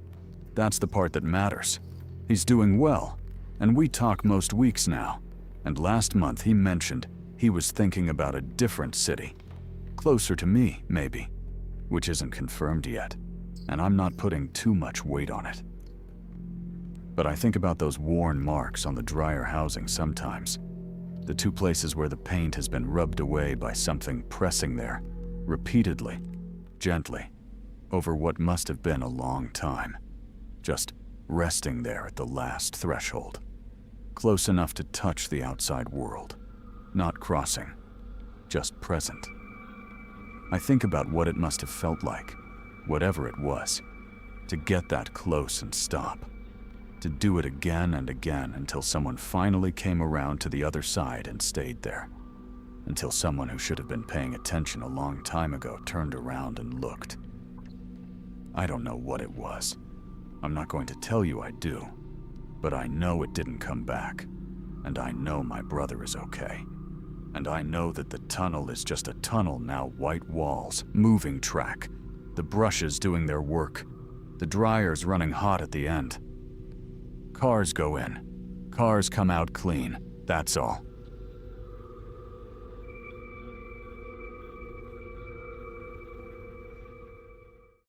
Speaker 1: That's the part that matters. He's doing well, and we talk most weeks now, and last month he mentioned he was thinking about a different city. Closer to me, maybe, which isn't confirmed yet, and I'm not putting too much weight on it. But I think about those worn marks on the dryer housing sometimes. The 2 places where the paint has been rubbed away by something pressing there, repeatedly, gently, over what must have been a long time. Just resting there at the last threshold. Close enough to touch the outside world. Not crossing, just present. I think about what it must have felt like, whatever it was, to get that close and stop. To do it again and again until someone finally came around to the other side and stayed there. Until someone who should have been paying attention a long time ago turned around and looked. I don't know what it was. I'm not going to tell you I do. But I know it didn't come back. And I know my brother is okay. And I know that the tunnel is just a tunnel now, white walls, moving track, the brushes doing their work, the dryers running hot at the end. Cars go in. Cars come out clean, that's all.